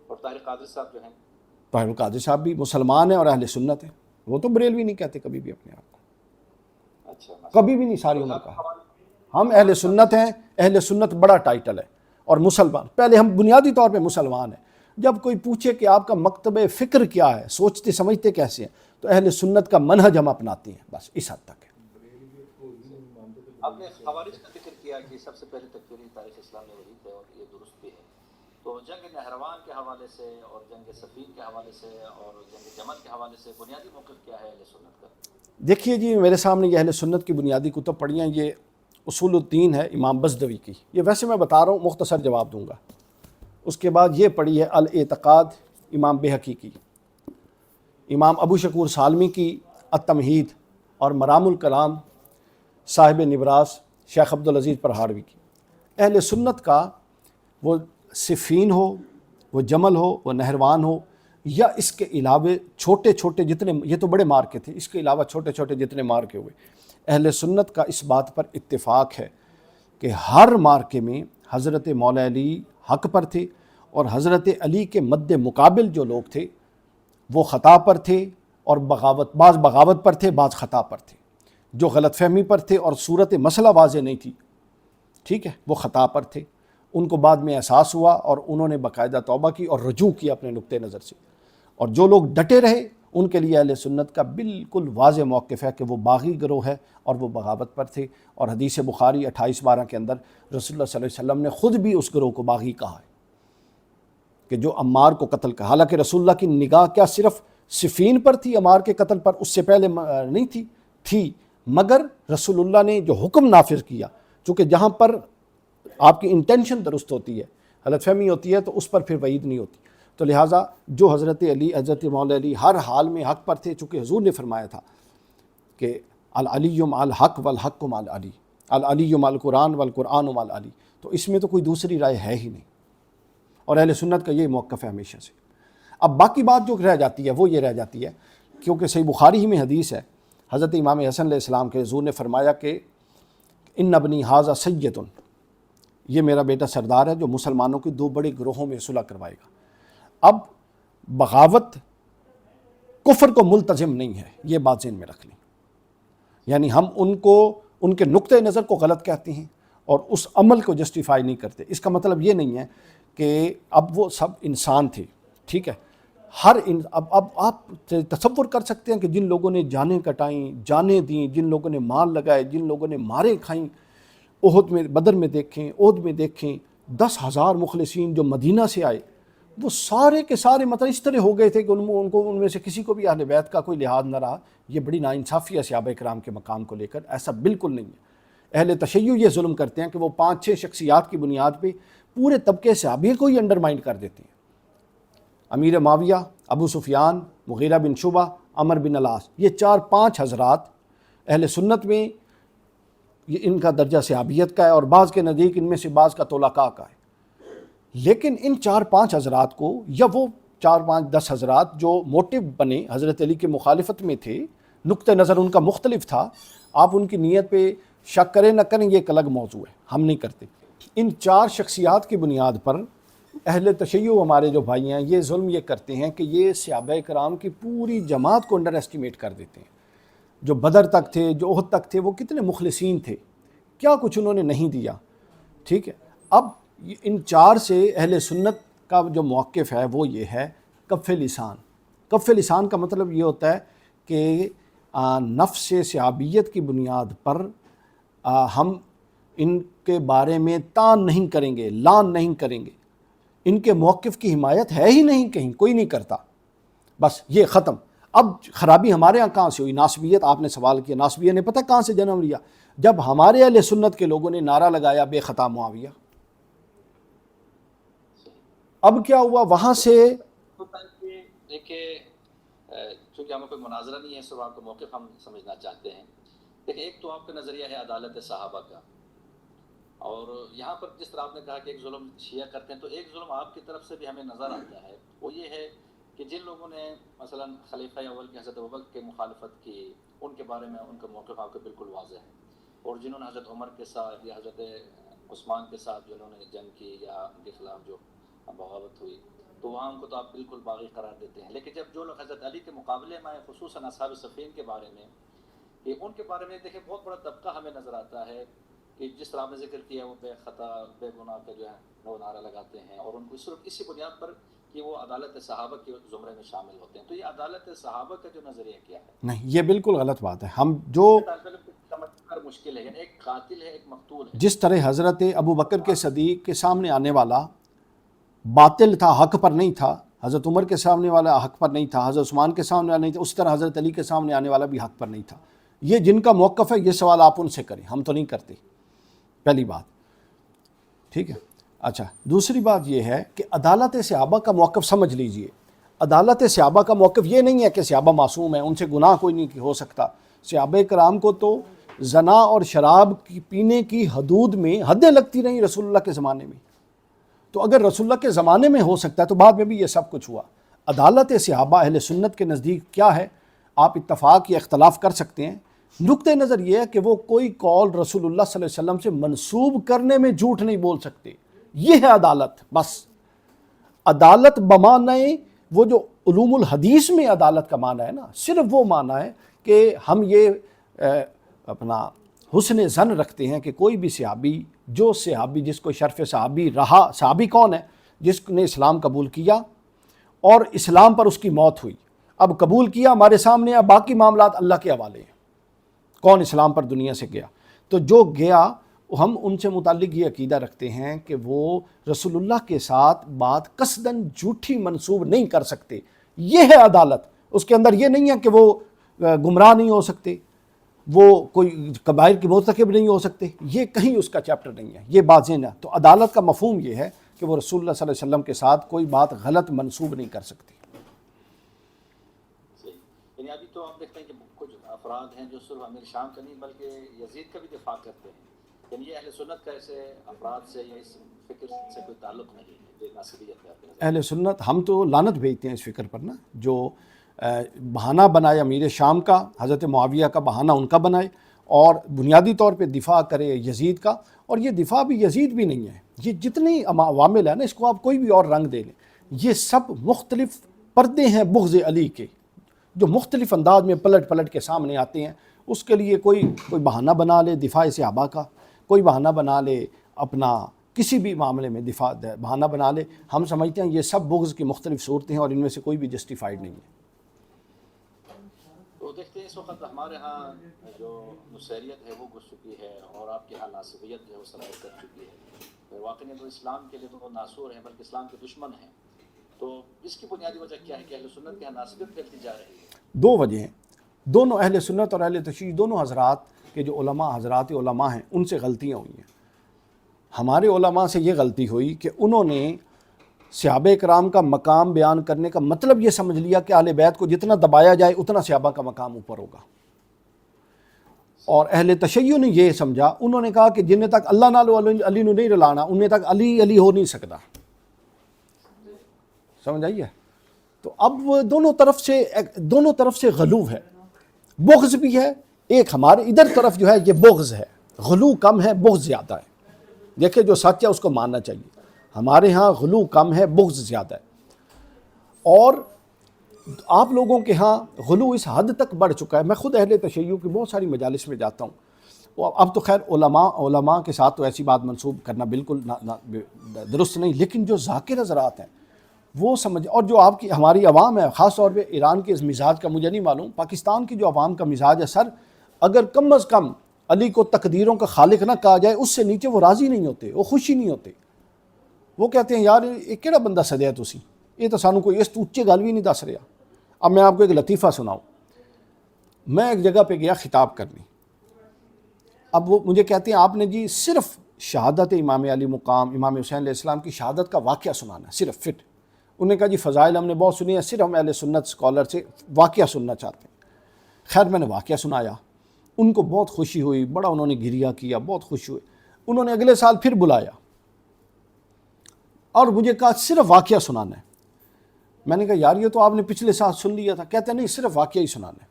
اور طاہر قادری صاحب جو ہیں، طاہر القادری صاحب بھی مسلمان ہیں اور اہل سنت ہیں، وہ تو بریلوی نہیں کہتے کبھی بھی اپنے آپ کو، اچھا کبھی بھی نہیں، ساری عمر کہا۔ ہم اہل سنت ہیں، اہل سنت بڑا ٹائٹل ہے، اور مسلمان، پہلے ہم بنیادی طور پہ مسلمان ہیں۔ جب کوئی پوچھے کہ آپ کا مکتب فکر کیا ہے، سوچتے سمجھتے کیسے ہیں، تو اہل سنت کا منہج ہم اپناتے ہیں، بس اس حد تک ہے۔ آپ نے خوارج کا ذکر کیا کہ سب سے پہلے تکفیری تاریخ اسلام میں وہی تھے، اور یہ درست بھی ہے۔ تو جنگ نہروان کے حوالے سے اور جنگ صفین کے حوالے سے اور جنگ جمل کے حوالے سے بنیادی موقف کیا ہے اہل سنت کا؟ دیکھیے جی، میرے سامنے یہ اہل سنت کی بنیادی کتب پڑھی ہیں، یہ اصول الدین ہے امام بزدوی کی، یہ ویسے میں بتا رہا ہوں، مختصر جواب دوں گا۔ اس کے بعد یہ پڑھی ہے الاعتقاد امام بہقی کی، امام ابو شکور سالمی کی التمہید، اور مرام الکلام صاحب نبراس شیخ عبدالعزیز پرہاڑوی کی۔ اہل سنت کا وہ صفین ہو، وہ جمل ہو، وہ نہروان ہو، یا اس کے علاوہ چھوٹے چھوٹے جتنے، یہ تو بڑے مارکے تھے، اس کے علاوہ چھوٹے چھوٹے جتنے مارکے ہوئے، اہل سنت کا اس بات پر اتفاق ہے کہ ہر مارکے میں حضرت مولا علی حق پر تھے، اور حضرت علی کے مد مقابل جو لوگ تھے وہ خطا پر تھے، اور بعض بغاوت پر تھے، بعض خطا پر تھے، جو غلط فہمی پر تھے اور صورت مسئلہ واضح نہیں تھی، ٹھیک ہے، وہ خطا پر تھے۔ ان کو بعد میں احساس ہوا اور انہوں نے باقاعدہ توبہ کی اور رجوع کیا اپنے نقطہ نظر سے، اور جو لوگ ڈٹے رہے ان کے لیے اہل سنت کا بالکل واضح موقف ہے کہ وہ باغی گروہ ہے اور وہ بغاوت پر تھے، اور حدیث بخاری 28-12 کے اندر رسول اللہ صلی اللہ علیہ وسلم نے خود بھی اس گروہ کو باغی کہا ہے کہ جو عمار کو قتل کہا۔ حالانکہ رسول اللہ کی نگاہ کیا صرف صفین پر تھی، عمار کے قتل پر، اس سے پہلے نہیں تھی، مگر رسول اللہ نے جو حکم نافذ کیا، چونکہ جہاں پر آپ کی انٹینشن درست ہوتی ہے، غلط فہمی ہوتی ہے، تو اس پر پھر وعید نہیں ہوتی۔ تو لہٰذا جو حضرت علی، حضرت مولا علی ہر حال میں حق پر تھے، چونکہ حضور نے فرمایا تھا کہ العلی مع الحق والحق مع العلی، العلی مع القرآن والقرآن مع العلی، تو اس میں تو کوئی دوسری رائے ہے ہی نہیں، اور اہل سنت کا یہ موقف ہے ہمیشہ سے۔ اب باقی بات جو رہ جاتی ہے وہ یہ رہ جاتی ہے، کیونکہ صحیح بخاری ہی میں حدیث ہے، حضرت امام حسن علیہ السلام کے حضور نے فرمایا کہ ان ابنی ھذا سید، یہ میرا بیٹا سردار ہے جو مسلمانوں کی 2 بڑے گروہوں میں صلح کروائے گا۔ اب بغاوت کفر کو ملتزم نہیں ہے، یہ بات ذہن میں رکھ لیں، یعنی ہم ان کے نقطۂ نظر کو غلط کہتے ہیں اور اس عمل کو جسٹیفائی نہیں کرتے۔ اس کا مطلب یہ نہیں ہے کہ اب وہ سب انسان تھے، ٹھیک ہے، اب آپ تصور کر سکتے ہیں کہ جن لوگوں نے جانیں کٹائیں، جانیں دیں، جن لوگوں نے مال لگائے، جن لوگوں نے ماریں کھائیں، احد میں، بدر میں دیکھیں، احد میں دیکھیں، 10,000 مخلصین جو مدینہ سے آئے، وہ سارے کے سارے مطلب اس طرح ہو گئے تھے کہ ان میں سے کسی کو بھی اہل بیت کا کوئی لحاظ نہ رہا۔ یہ بڑی ناانصافی ہے صحابہ کرام کے مقام کو لے کر، ایسا بالکل نہیں ہے۔ اہل تشیع یہ ظلم کرتے ہیں کہ وہ 5-6 شخصیات کی بنیاد پہ پورے طبقے صحابہ کو ہی انڈرمائنڈ کر دیتے ہیں۔ امیر معاویہ، ابو سفیان، مغیرہ بن شعبہ، عمر بن العاص، یہ 4-5 حضرات اہل سنت میں یہ ان کا درجہ صحابیت کا ہے، اور بعض کے نزدیک ان میں سے بعض کا طلقاء کا ہے۔ لیکن ان 4-5 حضرات کو، یا وہ 4-5-10 حضرات جو موٹو بنے حضرت علی کے مخالفت میں تھے، نقطہ نظر ان کا مختلف تھا. آپ ان کی نیت پہ شک کریں نہ کریں یہ ایک الگ موضوع ہے, ہم نہیں کرتے. ان 4 شخصیات کی بنیاد پر اہل تشیع ہمارے جو بھائی ہیں یہ ظلم یہ کرتے ہیں کہ یہ صحابہ کرام کی پوری جماعت کو انڈر ایسٹیمیٹ کر دیتے ہیں. جو بدر تک تھے, جو احد تک تھے, وہ کتنے مخلصین تھے, کیا کچھ انہوں نے نہیں دیا. ٹھیک ہے, اب ان 4 سے اہل سنت کا جو موقف ہے وہ یہ ہے کف لسان. کف لسان کا مطلب یہ ہوتا ہے کہ نفس صحابیت کی بنیاد پر ہم ان کے بارے میں تان نہیں کریں گے, لان نہیں کریں گے. ان کے موقف کی حمایت ہے ہی نہیں, کہیں کوئی نہیں کرتا, بس یہ ختم. اب خرابی ہمارے ہاں کہاں سے ہوئی؟ ناسبیت, آپ نے سوال کیا, ناسبیت نے پتہ کہاں سے جنم لیا؟ جب ہمارے اہل سنت کے لوگوں نے نعرہ لگایا بے خطا معاویہ. اب کیا ہوا وہاں سے؟ دیکھیے چونکہ ہمیں کوئی مناظرہ نہیں ہے, صرف آپ کا موقف ہم سمجھنا چاہتے ہیں. دیکھیں ایک تو آپ کا نظریہ ہے عدالت صحابہ کا, اور یہاں پر جس طرح آپ نے کہا کہ ایک ظلم شیعہ کرتے ہیں, تو ایک ظلم آپ کی طرف سے بھی ہمیں نظر آتا ہے. وہ یہ ہے کہ جن لوگوں نے مثلا خلیفہ اول کی حضرت ابوبکر کی مخالفت کی, ان کے بارے میں ان کا موقف آپ کو بالکل واضح ہے. اور جنہوں نے حضرت عمر کے ساتھ یا حضرت عثمان کے ساتھ جنہوں نے جنگ کی یا ان کے خلاف جو بغاوت ہوئی, تو وہاں ان کو تو آپ بالکل باغی قرار دیتے ہیں. لیکن جب جو لوگ حضرت علی کے مقابلے میں آئے, خصوصاً اصحاب صفین کے بارے میں, کہ ان کے بارے میں دیکھیں بہت بڑا طبقہ ہمیں نظر آتا ہے کہ جس طرح آپ نے ذکر کیا وہ بے خطا بے گناہ کا جو ہے وہ نعرہ لگاتے ہیں, اور ان کو صرف اسی بنیاد پر کہ وہ عدالت صحابہ کے زمرے میں شامل ہوتے ہیں. تو یہ عدالت صحابہ کا جو نظریہ کیا ہے؟ نہیں, یہ بالکل غلط بات ہے. ہم جو مشکل ہے, یعنی ایک قاتل ہے ایک مقتول ہے. جس طرح حضرت ابو بکر کے صدیق کے سامنے آنے والا باطل تھا, حق پر نہیں تھا, حضرت عمر کے سامنے والا حق پر نہیں تھا, حضرت عثمان کے سامنے والا نہیں تھا, اس طرح حضرت علی کے سامنے آنے والا بھی حق پر نہیں تھا. یہ جن کا موقف ہے یہ سوال آپ ان سے کریں, ہم تو نہیں کرتے, پہلی بات. ٹھیک ہے, اچھا دوسری بات یہ ہے کہ عدالت صحابہ کا موقف سمجھ لیجئے. عدالت صحابہ کا موقف یہ نہیں ہے کہ صحابہ معصوم ہیں, ان سے گناہ کوئی نہیں ہو سکتا. صحابہ کرام کو تو زنا اور شراب کی پینے کی حدود میں حدیں لگتی رہیں رسول اللہ کے زمانے میں. تو اگر رسول اللہ کے زمانے میں ہو سکتا ہے تو بعد میں بھی یہ سب کچھ ہوا. عدالت صحابہ اہل سنت کے نزدیک کیا ہے؟ آپ اتفاق یا اختلاف کر سکتے ہیں. نقطہ نظر یہ ہے کہ وہ کوئی قول رسول اللہ صلی اللہ علیہ وسلم سے منسوب کرنے میں جھوٹ نہیں بول سکتے. یہ ہے عدالت. بس عدالت بمعنی وہ جو علوم الحدیث میں عدالت کا معنی ہے نا, صرف وہ معنی ہے کہ ہم یہ اپنا حسن ظن رکھتے ہیں کہ کوئی بھی صحابی, جو صحابی جس کو شرف صحابی رہا, صحابی کون ہے؟ جس نے اسلام قبول کیا اور اسلام پر اس کی موت ہوئی. اب قبول کیا ہمارے سامنے, اب باقی معاملات اللہ کے حوالے ہیں, کون اسلام پر دنیا سے گیا. تو جو گیا ہم ان سے متعلق یہ عقیدہ رکھتے ہیں کہ وہ رسول اللہ کے ساتھ بات قصداً جھوٹی منسوب نہیں کر سکتے. یہ ہے عدالت. اس کے اندر یہ نہیں ہے کہ وہ گمراہ نہیں ہو سکتے, وہ کوئی کبائر کی مرتکب نہیں ہو سکتے, یہ کہیں اس کا چیپٹر نہیں ہے, یہ بات ذہن ہے. تو عدالت کا مفہوم یہ ہے کہ وہ رسول اللہ صلی اللہ علیہ وسلم کے ساتھ کوئی بات غلط منسوب نہیں کر سکتی. یعنی ابھی تو آپ دیکھتے ہیں کہ کچھ افراد ہیں جو صرف امیر شام کا نہیں بلکہ یزید کا بھی دفاع کرتے ہیں. یعنی یہ اہل سنت کا ایسے افراد سے یا اس فکر سے کوئی تعلق نہیں ہے, یہ ناصبیت ہے. اہل سنت ہم تو لعنت بھیجتے ہیں اس فکر پر نا, جو بہانہ بنائے امیر شام کا, حضرت معاویہ کا بہانہ ان کا بنائے اور بنیادی طور پہ دفاع کرے یزید کا. اور یہ دفاع بھی یزید بھی نہیں ہے, یہ جتنی عوامل ہیں نا, اس کو آپ کوئی بھی اور رنگ دے لیں, یہ سب مختلف پردے ہیں بغض علی کے, جو مختلف انداز میں پلٹ پلٹ کے سامنے آتے ہیں. اس کے لیے کوئی بہانہ بنا لے دفاع صحابہ کا, کوئی بہانہ بنا لے اپنا کسی بھی معاملے میں دفاع بہانہ بنا لے. ہم سمجھتے ہیں یہ سب بغض کی مختلف صورتیں ہیں اور ان میں سے کوئی بھی جسٹیفائڈ نہیں ہے. تو دیکھتے ہیں اس وقت ہمارے ہاں جو نصیریت ہے وہ گھس چکی ہے, اور آپ کے ہاں ناصبیت جو ہے وہ سرایت کر چکی ہے. واقعی تو اسلام کے لیے تو وہ ناصور ہیں بلکہ اسلام کے دشمن ہیں. تو اس کی بنیادی وجہ کیا ہے کہ اہل سنت کے ہاں ناصبیت پھیلتی جا رہی ہے؟ 2 وجہ ہیں. دونوں اہل سنت اور اہل تشیع دونوں حضرات کے جو حضرات علماء ہیں ان سے غلطیاں ہوئی ہیں. ہمارے علماء سے یہ غلطی ہوئی کہ انہوں نے صحابہ کرام کا مقام بیان کرنے کا مطلب یہ سمجھ لیا کہ اہل بیت کو جتنا دبایا جائے اتنا صحابہ کا مقام اوپر ہوگا. اور اہل تشیع نے یہ سمجھا, انہوں نے کہا کہ جن تک اللہ نال علی نو نہیں رلانا انہیں تک علی ہو نہیں سکتا. سمجھ آئیے؟ تو اب دونوں طرف سے غلو ہے. بغض بھی ہے، ایک ہمارے ادھر طرف جو ہے یہ بغض ہے، غلو کم ہے بغض زیادہ ہے۔ دیکھیں جو سچ ہے اس کو ماننا چاہیے، ہمارے ہاں غلو کم ہے بغض زیادہ ہے، اور آپ لوگوں کے ہاں غلو اس حد تک بڑھ چکا ہے۔ میں خود اہل تشیع کی بہت ساری مجالس میں جاتا ہوں، اب تو خیر علماء کے ساتھ تو ایسی بات منسوب کرنا بالکل درست نہیں، لیکن جو ذاکر حضرات ہیں وہ سمجھ، اور جو آپ کی ہماری عوام ہے، خاص طور پہ ایران کے اس مزاج کا مجھے نہیں معلوم، پاکستان کی جو عوام کا مزاج ہے سر، اگر کم از کم علی کو تقدیروں کا خالق نہ کہا جائے، اس سے نیچے وہ راضی نہیں ہوتے، وہ خوشی نہیں ہوتے، وہ کہتے ہیں یار یہ کیڑا بندہ سدیا تسی، یہ تو سانو کوئی اس تو اچے گل بھی نہیں دس رہا۔ اب میں آپ کو ایک لطیفہ سناؤں، میں ایک جگہ پہ گیا خطاب کرنے، اب وہ مجھے کہتے ہیں آپ نے جی صرف شہادت امام علی مقام امام حسین علیہ السلام کی شہادت کا واقعہ سنانا ہے، صرف فٹ۔ انہوں نے کہا جی فضائل ہم نے بہت سنی ہے، صرف ہم اہل سنت اسکالر سے واقعہ سننا چاہتے ہیں۔ خیر میں نے واقعہ سنایا، ان کو بہت خوشی ہوئی، بڑا انہوں نے گریہ کیا، بہت خوشی ہوئی۔ انہوں نے اگلے سال پھر بلایا اور مجھے کہا صرف واقعہ سنانا ہے۔ میں نے کہا یار یہ تو آپ نے پچھلے سال سن لیا تھا۔ کہتے ہیں نہیں صرف واقعہ ہی سنانا ہے۔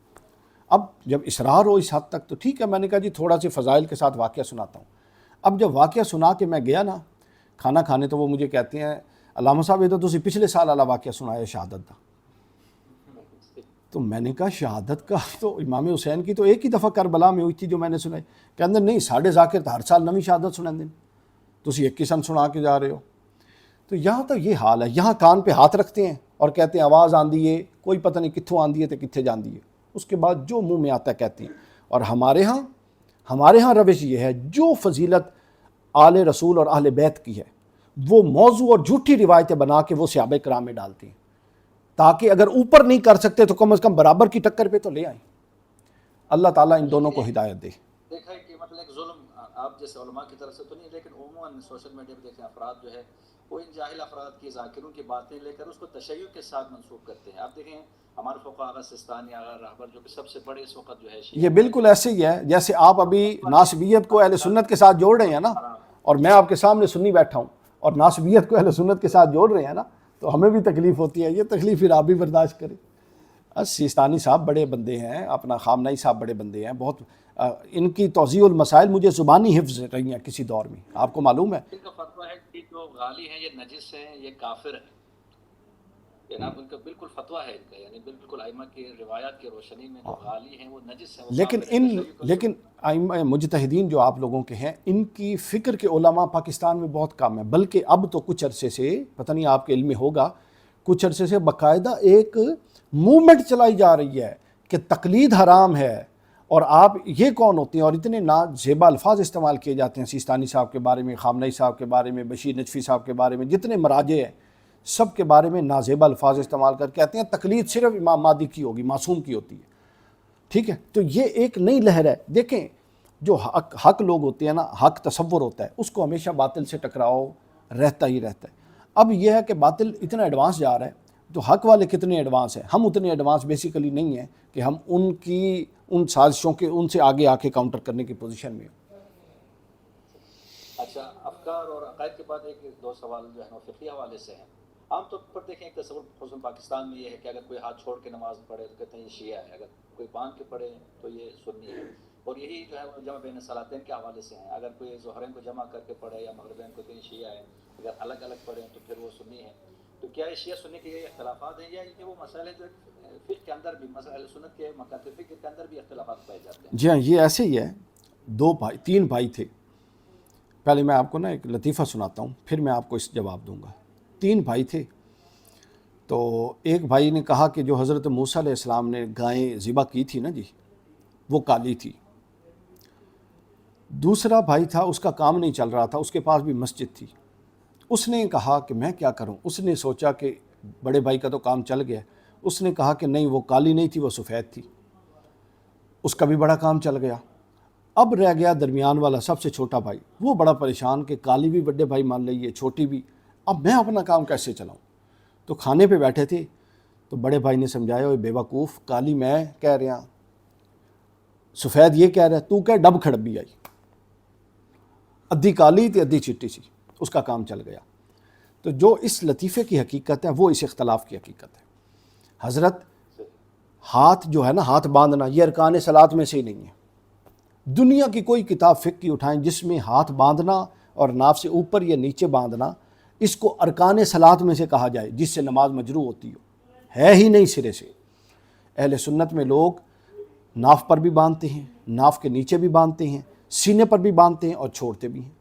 اب جب اصرار ہو اس حد تک تو ٹھیک ہے، میں نے کہا جی تھوڑا سی فضائل کے ساتھ واقعہ سناتا ہوں۔ اب جب واقعہ سنا کے میں گیا نا کھانا کھانے، تو وہ مجھے کہتے ہیں علامہ صاحب یہ تو تسی پچھلے سال والا واقعہ سنایا شہادت دا۔ تو میں نے کہا شہادت کا تو امام حسین کی تو ایک ہی دفعہ کربلا میں ہوئی تھی جو میں نے سنائی۔ کہتے نہیں ساڑھے ذاکر تو ہر سال نویں شہادت سنیں دیں، تسی ایک قسم سنا کے جا رہے ہو۔ تو یہاں تو یہ حال ہے، یہاں کان پہ ہاتھ رکھتے ہیں اور کہتے ہیں آواز آندی ہے، کوئی پتہ نہیں کتھوں آندی ہے تو کتھے جاندی ہے، اس کے بعد جو منہ میں آتا ہے کہتے ہیں۔ اور ہمارے ہاں روش یہ ہے، جو فضیلت آل رسول اور اہل بیت کی ہے وہ موضوع اور جھوٹی روایتیں بنا کے وہ صحابہ کرام میں ڈالتے ہیں، تاکہ اگر اوپر نہیں کر سکتے تو کم از کم برابر کی ٹکر پہ تو لے آئیں۔ اللہ تعالیٰ ان دونوں کو ہدایت دے۔ دیکھا ہے کہ مطلب ایک ظلم آپ جیسے علماء کی طرف سے تو نہیں، لیکن عموماً سوشل میڈیا پہ دیکھیں افراد جو ہے وہ ان جاہل افراد کی ذاکروں کی باتیں لے کر اس کو تشیع کے ساتھ منسوخ کرتے ہیں۔ آپ دیکھیں ہمارے فقہ آغا سستانی آغا رہبر جو کہ سب سے بڑے اس وقت جو ہے یہ بالکل ایسے ہی ہے جیسے آپ ابھی ناسبیت کو اہل سنت کے ساتھ جوڑ رہے ہیں نا، اور میں آپ کے سامنے سنی بیٹھا ہوں اور ناسبیت کو اہل سنت کے ساتھ جوڑ رہے ہیں نا، تو ہمیں بھی تکلیف ہوتی ہے۔ یہ تکلیف پھر آپ بھی برداشت کریں۔ سیستانی صاحب بڑے بندے ہیں، اپنا خامنائی صاحب بڑے بندے ہیں، بہت ان کی توضیح المسائل مجھے زبانی حفظ رہی ہیں کسی دور میں، آپ کو معلوم ہے۔ ان کا فتویٰ ہے کہ جو غالی ہیں یہ نجس ہیں، یہ کافر ہیں، جناب ان کا بالکل فتویٰ ہے ان کا، یعنی بالکل ائمہ کی روایات کی روشنی میں جو غالی ہیں وہ نجس ہیں، وہ لیکن ائمہ مجتہدین جو آپ لوگوں کے ہیں ان کی فکر کے علماء پاکستان میں بہت کم ہیں، بلکہ اب تو کچھ عرصے سے، پتہ نہیں آپ کے علم میں ہوگا، کچھ عرصے سے باقاعدہ ایک موومنٹ چلائی جا رہی ہے کہ تقلید حرام ہے، اور آپ یہ کون ہوتے ہیں، اور اتنے نازیبا الفاظ استعمال کیے جاتے ہیں سیستانی صاحب کے بارے میں، خامنئی صاحب کے بارے میں، بشیر نجفی صاحب کے بارے میں، جتنے مراجع ہیں سب کے بارے میں نازیبا الفاظ استعمال کر کہتے ہیں تقلید صرف امام مہدی کی ہوگی، معصوم کی ہوتی ہے۔ ٹھیک ہے، تو یہ ایک نئی لہر ہے۔ دیکھیں جو حق لوگ ہوتے ہیں نا، حق تصور ہوتا ہے، اس کو ہمیشہ باطل سے ٹکراؤ رہتا ہی رہتا ہے۔ اب یہ ہے کہ باطل اتنا ایڈوانس جا رہا ہے، تو حق والے کتنے ایڈوانس ہیں؟ ہم اتنے ایڈوانس بیسیکلی نہیں ہیں کہ ہم ان سازشوں کے ان سے آگے آ کے کاؤنٹر کرنے کی پوزیشن میں ہوں۔ اچھا، افکار اور عقائد کے بعد ایک دو سوال جو ہے نا فقہی حوالے سے ہیں۔ عام طور پر دیکھیں ایک تصور خصوصاً پاکستان میں یہ ہے کہ اگر کوئی ہاتھ چھوڑ کے نماز پڑھے تو کہتے ہیں یہ شیعہ ہے، اگر کوئی باندھ کے پڑھے تو یہ سنی ہے، اور یہی جو ہے وہ جمع بین الصلاتین کے حوالے سے ہیں، اگر کوئی ظہرین کو جمع کر کے پڑھے یا مغربین کو تو یہ شیعہ ہے، اگر الگ الگ پڑھیں تو پھر وہ سنی ہے۔ تو کیا یہ شیعہ سنی کے یہ اختلافات ہیں، یا یہ وہ مسائل ہیں جو فقہ کے اندر بھی، مثلا اہل سنت کے مکاتب فقہ کے اندر بھی اختلافات پائے جاتے ہیں؟ جی ہاں، یہ ایسے ہی ہے۔ تین بھائی تھے، پہلے میں آپ کو نا ایک لطیفہ سناتا ہوں، پھر میں آپ کو اس جواب دوں گا۔ 3 بھائی تھے، تو ایک بھائی نے کہا کہ جو حضرت موسیٰ علیہ السلام نے گائیں ذبح کی تھی نا جی، وہ کالی تھی۔ دوسرا بھائی تھا، اس کا کام نہیں چل رہا تھا، اس کے پاس بھی مسجد تھی۔ اس نے کہا کہ میں کیا کروں، اس نے سوچا کہ بڑے بھائی کا تو کام چل گیا، اس نے کہا کہ نہیں وہ کالی نہیں تھی، وہ سفید تھی، اس کا بھی بڑا کام چل گیا۔ اب رہ گیا درمیان والا سب سے چھوٹا بھائی، وہ بڑا پریشان کہ کالی بھی بڑے بھائی مان لئیے، چھوٹی بھی، اب میں اپنا کام کیسے چلاؤں؟ تو کھانے پہ بیٹھے تھے تو بڑے بھائی نے سمجھایا، اوے بے وقوف، کالی میں کہہ رہا، سفید یہ کہہ رہا، تو کہہ ڈب کھڑبی آئی، ادھی کالی تھی ادھی چٹی سی، اس کا کام چل گیا۔ تو جو اس لطیفے کی حقیقت ہے وہ اس اختلاف کی حقیقت ہے۔ ہاتھ جو ہے نا، ہاتھ باندھنا، یہ ارکان صلاۃ میں سے ہی نہیں ہے۔ دنیا کی کوئی کتاب فقہ کی اٹھائیں جس میں ہاتھ باندھنا اور ناف سے اوپر یا نیچے باندھنا اس کو ارکان صلاۃ میں سے کہا جائے جس سے نماز مجروح ہوتی ہے ہی نہیں سرے سے۔ اہل سنت میں لوگ ناف پر بھی باندھتے ہیں، ناف کے نیچے بھی باندھتے ہیں، سینے پر بھی باندھتے ہیں اور چھوڑتے بھی ہیں۔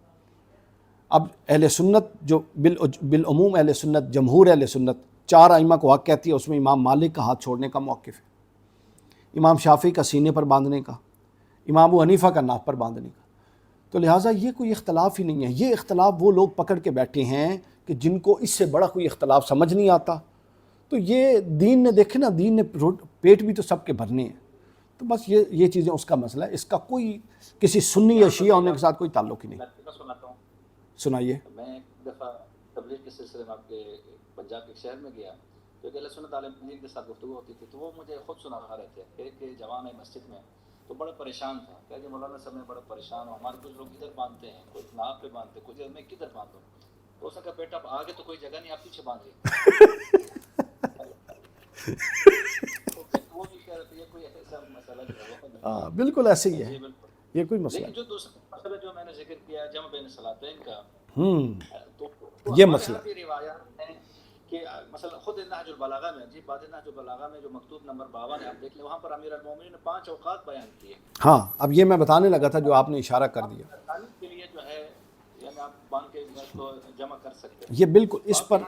اب اہل سنت جو بالعموم اہل سنت، جمہور اہل سنت 4 ائمہ کو حق کہتی ہے، اس میں امام مالک کا ہاتھ چھوڑنے کا موقف ہے، امام شافعی کا سینے پر باندھنے کا، امام ابو حنیفہ کا ناف پر باندھنے کا۔ تو لہٰذا یہ کوئی اختلاف ہی نہیں ہے۔ یہ اختلاف وہ لوگ پکڑ کے بیٹھے ہیں کہ جن کو اس سے بڑا کوئی اختلاف سمجھ نہیں آتا۔ تو یہ دین نے دیکھے نا، دین نے پیٹ بھی تو سب کے بھرنے ہیں۔ تو بس یہ چیزیں اس کا مسئلہ ہے، اس کا کوئی کسی سنی یا شیعہ ہونے کے ساتھ کوئی تعلق ہی نہیں۔ میں سناتا ہوں۔ سنائیے۔ میں ایک دفعہ تبلیغ کے سلسلے میں آپ کے پنجاب کے شہر میں گیا، جو کہ اہل سنت عالم دین کے ساتھ گفتگو ہوتی تھی، تو وہ مجھے خود سنا رہے تھے۔ ایک جوان ہے مسجد میں، تو بڑا پریشان تھا، کہا کہ مولانا صاحب میں بڑا پریشان ہوں، ہمارے کچھ لوگ ادھر باندھتے ہیں، کوئی ناف پہ باندھتے، کچھ میں کدھر باندھوں؟ تو اس نے کہا بیٹا آپ آگے تو کوئی جگہ نہیں، آپ پیچھے باندھیے۔ وہ بھی کہہ رہے تھے یہ کوئی ایسا مسئلہ جو ہے ہاں بالکل ایسے ہی ہے، یہ کوئی مسئلہ لیکن جو دوسرا مسئلہ جو میں نے ذکر کیا جمع بین صلاتین کا، تو یہ مسئلہ بھی روایات ہیں کہ مثلا خود نہج البلاغہ میں، عجیب بات ہے، نہج البلاغہ میں جو مکتوب نمبر 52 ہے، آپ دیکھ لیں، وہاں پر امیر المومنین نے 5 اوقات بیان کیے۔ ہاں اب یہ میں بتانے لگا تھا جو آپ نے اشارہ کر دیا، تعلیم کے لیے جو ہے یعنی آپ باندھ کے اس کو جمع کر سکتے ہیں، یہ بالکل اس پر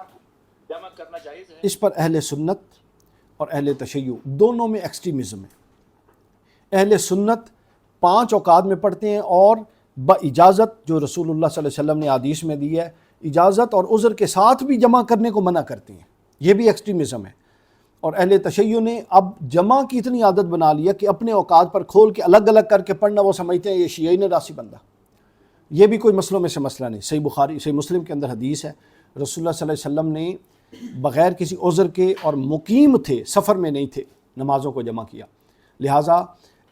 جمع کرنا جائز ہے۔ اس پر اہل سنت اور اہل تشیع دونوں میں ایکسٹریمزم ہے۔ اہل سنت 5 اوقات میں پڑھتے ہیں اور باجازت، جو رسول اللہ صلی اللہ علیہ وسلم نے حدیث میں دی ہے، اجازت اور عذر کے ساتھ بھی جمع کرنے کو منع کرتے ہیں، یہ بھی ایکسٹریمزم ہے۔ اور اہل تشیع نے اب جمع کی اتنی عادت بنا لیا کہ اپنے اوقات پر کھول کے الگ الگ کر کے پڑھنا وہ سمجھتے ہیں یہ شیعی نے راسی بندہ۔ یہ بھی کوئی مسئلوں میں سے مسئلہ نہیں۔ صحیح بخاری صحیح مسلم کے اندر حدیث ہے، رسول اللہ صلی اللہ علیہ وسلم نے بغیر کسی عذر کے اور مقیم تھے، سفر میں نہیں تھے، نمازوں کو جمع کیا۔ لہٰذا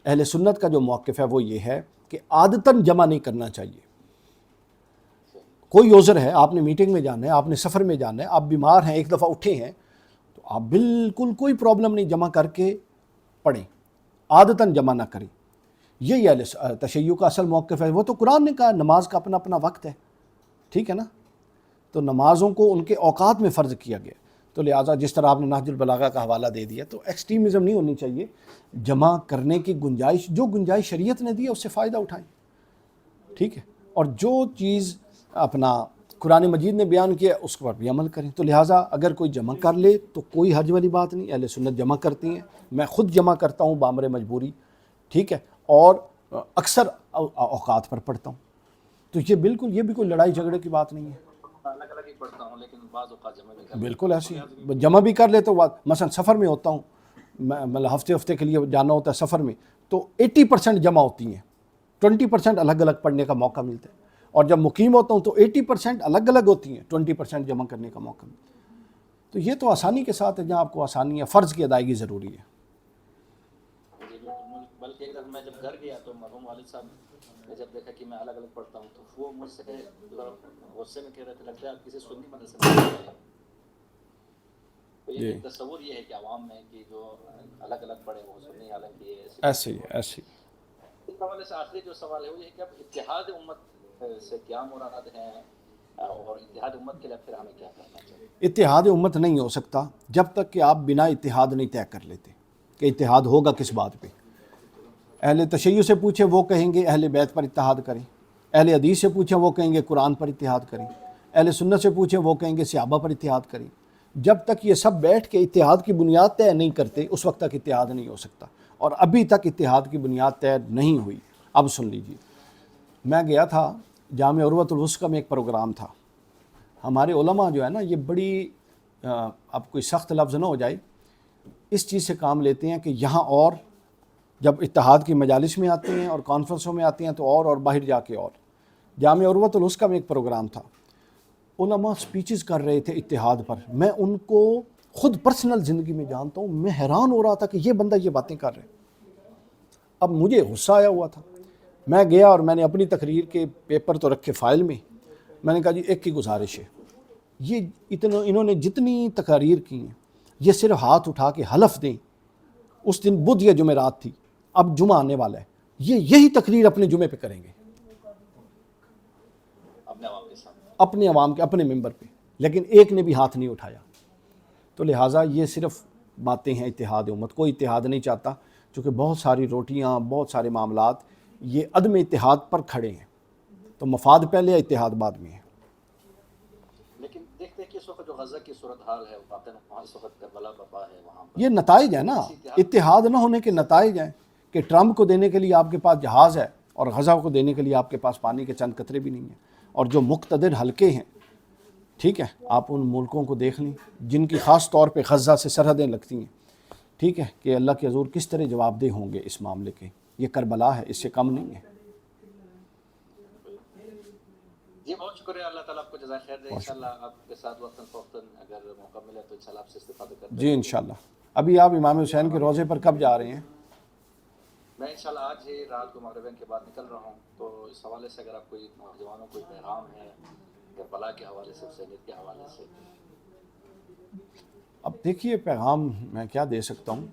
اہل سنت کا جو موقف ہے وہ یہ ہے کہ عادتاً جمع نہیں کرنا چاہیے۔ کوئی عذر ہے، آپ نے میٹنگ میں جانا ہے، آپ نے سفر میں جانا ہے، آپ بیمار ہیں، ایک دفعہ اٹھے ہیں، تو آپ بالکل کوئی پرابلم نہیں، جمع کر کے پڑھیں، عادتاً جمع نہ کریں۔ یہی اہل تشیع کا اصل موقف ہے۔ وہ تو قرآن نے کہا نماز کا اپنا اپنا وقت ہے، ٹھیک ہے نا، تو نمازوں کو ان کے اوقات میں فرض کیا گیا۔ تو لہٰذا جس طرح آپ نے نہج البلاغہ کا حوالہ دے دیا، تو ایکسٹریمزم نہیں ہونی چاہیے، جمع کرنے کی گنجائش، جو گنجائش شریعت نے دی ہے اس سے فائدہ اٹھائیں، ٹھیک ہے، اور جو چیز اپنا قرآن مجید نے بیان کیا اس پر بھی عمل کریں۔ تو لہٰذا اگر کوئی جمع کر لے تو کوئی حرج والی بات نہیں، اہل سنت جمع کرتی ہیں، میں خود جمع کرتا ہوں بامر مجبوری، ٹھیک ہے، اور اکثر اوقات پر پڑھتا ہوں۔ تو یہ بھی کوئی لڑائی جھگڑے کی بات نہیں ہے، الگ الگ ہی پڑھتا ہوں لیکن بعض اوقات جمع بھی کرتا ہوں۔ بالکل ایسی ہے، جمع بھی کر لیتا ہوں۔ مثلا سفر میں ہوتا ہوں، مطلب ہفتے کے لیے جانا ہوتا ہے سفر میں، تو 80% جمع ہوتی ہیں، 20% الگ الگ پڑھنے کا موقع ملتا ہے، اور جب مقیم ہوتا ہوں تو 80% الگ الگ ہوتی ہیں، 20% جمع کرنے کا موقع ملتا ہے۔ تو یہ تو آسانی کے ساتھ ہے، جہاں آپ کو آسانی ہے، فرض کی ادائیگی ضروری ہے۔ بلکہ ایک دفعہ میں جب گھر گیا تو مرحوم والد صاحب نے جب دیکھا کہ میں الگ الگ پڑھتا ہوں تو وہ مجھ سے غصے میں کہہ رہے تھے لگتا ہے آپ کسی سنی مدرسے میں پڑھ رہے ہیں۔ تو یہ ایک تصور یہ ہے کہ عوام میں کہ جو الگ الگ پڑھے وہ سنی، حالانکہ یہ ایسے ہی ایسے ہی۔ اس حوالے سے آخری جو سوال ہے وہ یہ کہ اب اتحاد امت سے کیا مراد ہے، اور اتحاد امت کے لیے پھر ہمیں کیا کرنا چاہیے؟ اتحاد امت نہیں ہو سکتا جب تک کہ آپ بنا اتحاد نہیں طے کر لیتے کہ اتحاد ہوگا کس بات پہ۔ اہل تشیع سے پوچھیں وہ کہیں گے اہل بیت پر اتحاد کریں، اہل حدیث سے پوچھیں وہ کہیں گے قرآن پر اتحاد کریں، اہل سنت سے پوچھیں وہ کہیں گے صحابہ پر اتحاد کریں۔ جب تک یہ سب بیٹھ کے اتحاد کی بنیاد طے نہیں کرتے اس وقت تک اتحاد نہیں ہو سکتا، اور ابھی تک اتحاد کی بنیاد طے نہیں ہوئی۔ اب سن لیجیے، میں گیا تھا جامعہ عروۃ الوثقی میں، ایک پروگرام تھا۔ ہمارے علماء جو ہے نا، یہ بڑی اب کوئی سخت لفظ نہ ہو جائے، اس چیز سے کام لیتے ہیں کہ یہاں اور جب اتحاد کی مجالس میں آتے ہیں اور کانفرنسوں میں آتے ہیں تو اور باہر جا کے اور۔ جامعہ عروۃ الوثقی میں ایک پروگرام تھا، علماء سپیچز کر رہے تھے اتحاد پر، میں ان کو خود پرسنل زندگی میں جانتا ہوں، میں حیران ہو رہا تھا کہ یہ بندہ یہ باتیں کر رہے ہیں۔ اب مجھے غصہ آیا ہوا تھا، میں گیا اور میں نے اپنی تقریر کے پیپر تو رکھے فائل میں نے کہا جی ایک کی گزارش ہے، انہوں نے جتنی تقاریر کی ہیں یہ صرف ہاتھ اٹھا کے حلف دیں اس دن بدھ یا جمعرات تھی، اب جمعہ آنے والا ہے، یہی تقریر اپنے جمعے پہ کریں گے، اپنے عوام کے سامنے، اپنے عوام کے اپنے ممبر پہ، لیکن ایک نے بھی ہاتھ نہیں اٹھایا۔ تو لہٰذا یہ صرف باتیں ہیں اتحاد امت، کوئی اتحاد نہیں چاہتا، چونکہ بہت ساری روٹیاں، بہت سارے معاملات یہ عدم اتحاد پر کھڑے ہیں، تو مفاد پہلے اتحاد بعد میں ہے۔ لیکن دیکھتے ہیں کہ اس وقت جو غزہ کی صورتحال ہے واقعاً وہاں اس وقت کربلا برپا ہے، وہاں پر یہ نتائج ہیں نا، اتحاد نہ ہونے کے نتائج ہیں کہ ٹرمپ کو دینے کے لیے آپ کے پاس جہاز ہے اور غزہ کو دینے کے لیے آپ کے پاس پانی کے چند قطرے بھی نہیں ہیں، اور جو مقتدر حلقے ہیں، ٹھیک ہے، آپ ان ملکوں کو دیکھ لیں جن کی خاص طور پہ غزہ سے سرحدیں لگتی ہیں، ٹھیک ہے، کہ اللہ کے حضور کس طرح جواب دہ ہوں گے اس معاملے کے، یہ کربلا ہے، اس سے کم نہیں ہے۔ جی بہت شکریہ، اللہ تعالیٰ آپ کو جزائے خیر دے، انشاءاللہ آپ کے ساتھ وقتاً فوقتاً اگر موقع ملے تو انشاءاللہ آپ سے استفادہ کرتے ہیں۔ جی انشاءاللہ۔ ابھی آپ امام حسین کے روضے پر کب جا رہے ہیں؟ میں انشاءاللہ آج ہی رات کو مغربین کے بعد نکل رہا ہوں، تو اس حوالے سے اگر آپ کوئی نوجوانوں کو پیغام ہے کربلا کے حوالے سے، حسینیت کے حوالے سے۔ اب دیکھیے پیغام میں کیا دے سکتا ہوں،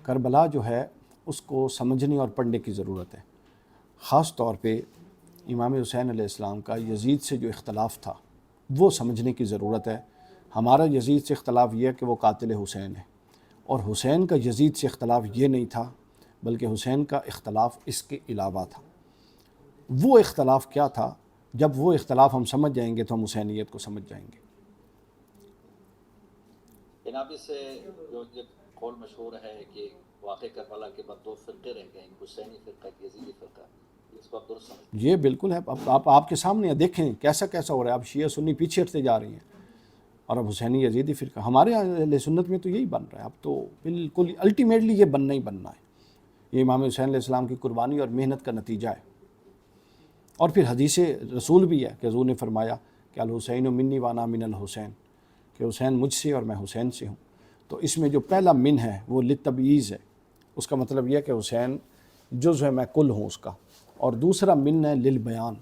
کربلا جو ہے اس کو سمجھنے اور پڑھنے کی ضرورت ہے، خاص طور پہ امام حسین علیہ السلام کا یزید سے جو اختلاف تھا وہ سمجھنے کی ضرورت ہے۔ ہمارا یزید سے اختلاف یہ ہے کہ وہ قاتل حسین ہے، اور حسین کا یزید سے اختلاف یہ نہیں تھا، بلکہ حسین کا اختلاف اس کے علاوہ تھا۔ وہ اختلاف کیا تھا؟ جب وہ اختلاف ہم سمجھ جائیں گے تو ہم حسینیت کو سمجھ جائیں گے۔ جناب اس سے جو ایک قول مشہور ہے کہ واقع کربلا کے بعد دو فرقے رہ گئے، ایک حسینی فرقہ، ایک یزیدی فرقہ، اس کو آپ درست سمجھتے ہیں؟ یہ بالکل ہے، اب آپ کے سامنے ہے، دیکھیں کیسا ہو رہا ہے، اب شیعہ سنی پیچھے ہٹتے جا رہی ہیں، اور اب حسینی یزیدی فرقہ، ہمارے اہل سنت میں تو یہی بن رہا ہے، اب تو بالکل الٹیمیٹلی یہ بننا ہی بننا ہے، یہ امام حسین علیہ السلام کی قربانی اور محنت کا نتیجہ ہے۔ اور پھر حدیث رسول بھی ہے کہ حضور نے فرمایا کہ الحسین منی وانا من الحسین، کہ حسین مجھ سے اور میں حسین سے ہوں۔ تو اس میں جو پہلا من ہے وہ للتبعیض ہے، اس کا مطلب یہ ہے کہ حسین جزو ہے، میں کل ہوں اس کا، اور دوسرا من ہے للبیان،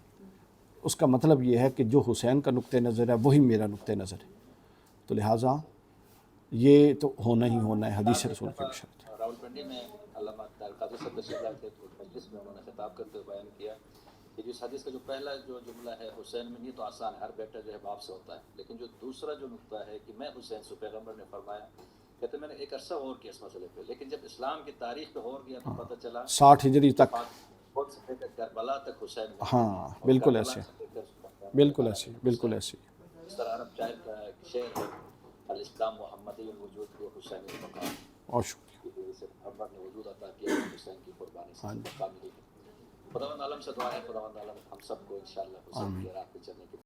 اس کا مطلب یہ ہے کہ جو حسین کا نقطہ نظر ہے وہی میرا نقطہ نظر ہے، تو لہٰذا یہ تو ہونا ہی ہونا ہے حدیث رسول کی بشارت۔ راول پنڈی میں علامہ قادری صاحب تشریف لائے تھے، تو مجلس میں انہوں نے خطاب کرتے ہوئے بیان کیا کہ جس حدیث کا جو پہلا جو جملہ ہے حسین منی، تو آسان ہے، ہر بیٹا جو ہے باپ سے ہوتا ہے، لیکن جو دوسرا جو نقطہ ہے کہ میں حسین سے، پیغمبر نے فرمایا، کہتے میں نے ایک عرصہ غور کیا اس مسئلے پہ، لیکن جب اسلام کی تاریخ پہ غور کیا تو پتہ چلا 60 ہجری تک، بہت سے لے کر کربلا تک حسین ہے، ہاں اور بالکل کربلا ایسے، سے لے کر بالکل ایسے، بالکل ایسے۔ اس طرح عرب شاعر کا ایک شعر ہے، الاسلام محمدی الوجود کو حسین المقام، اور شکریہ۔ کی وجہ سے محمد نے وجود عطا کیا، حسین کی قربانی سے مقام ملی۔ خداوند عالم سے دعا ہے، خداوند عالم ہم سب کو انشاءاللہ حسین کی راہ پہ چلنے کی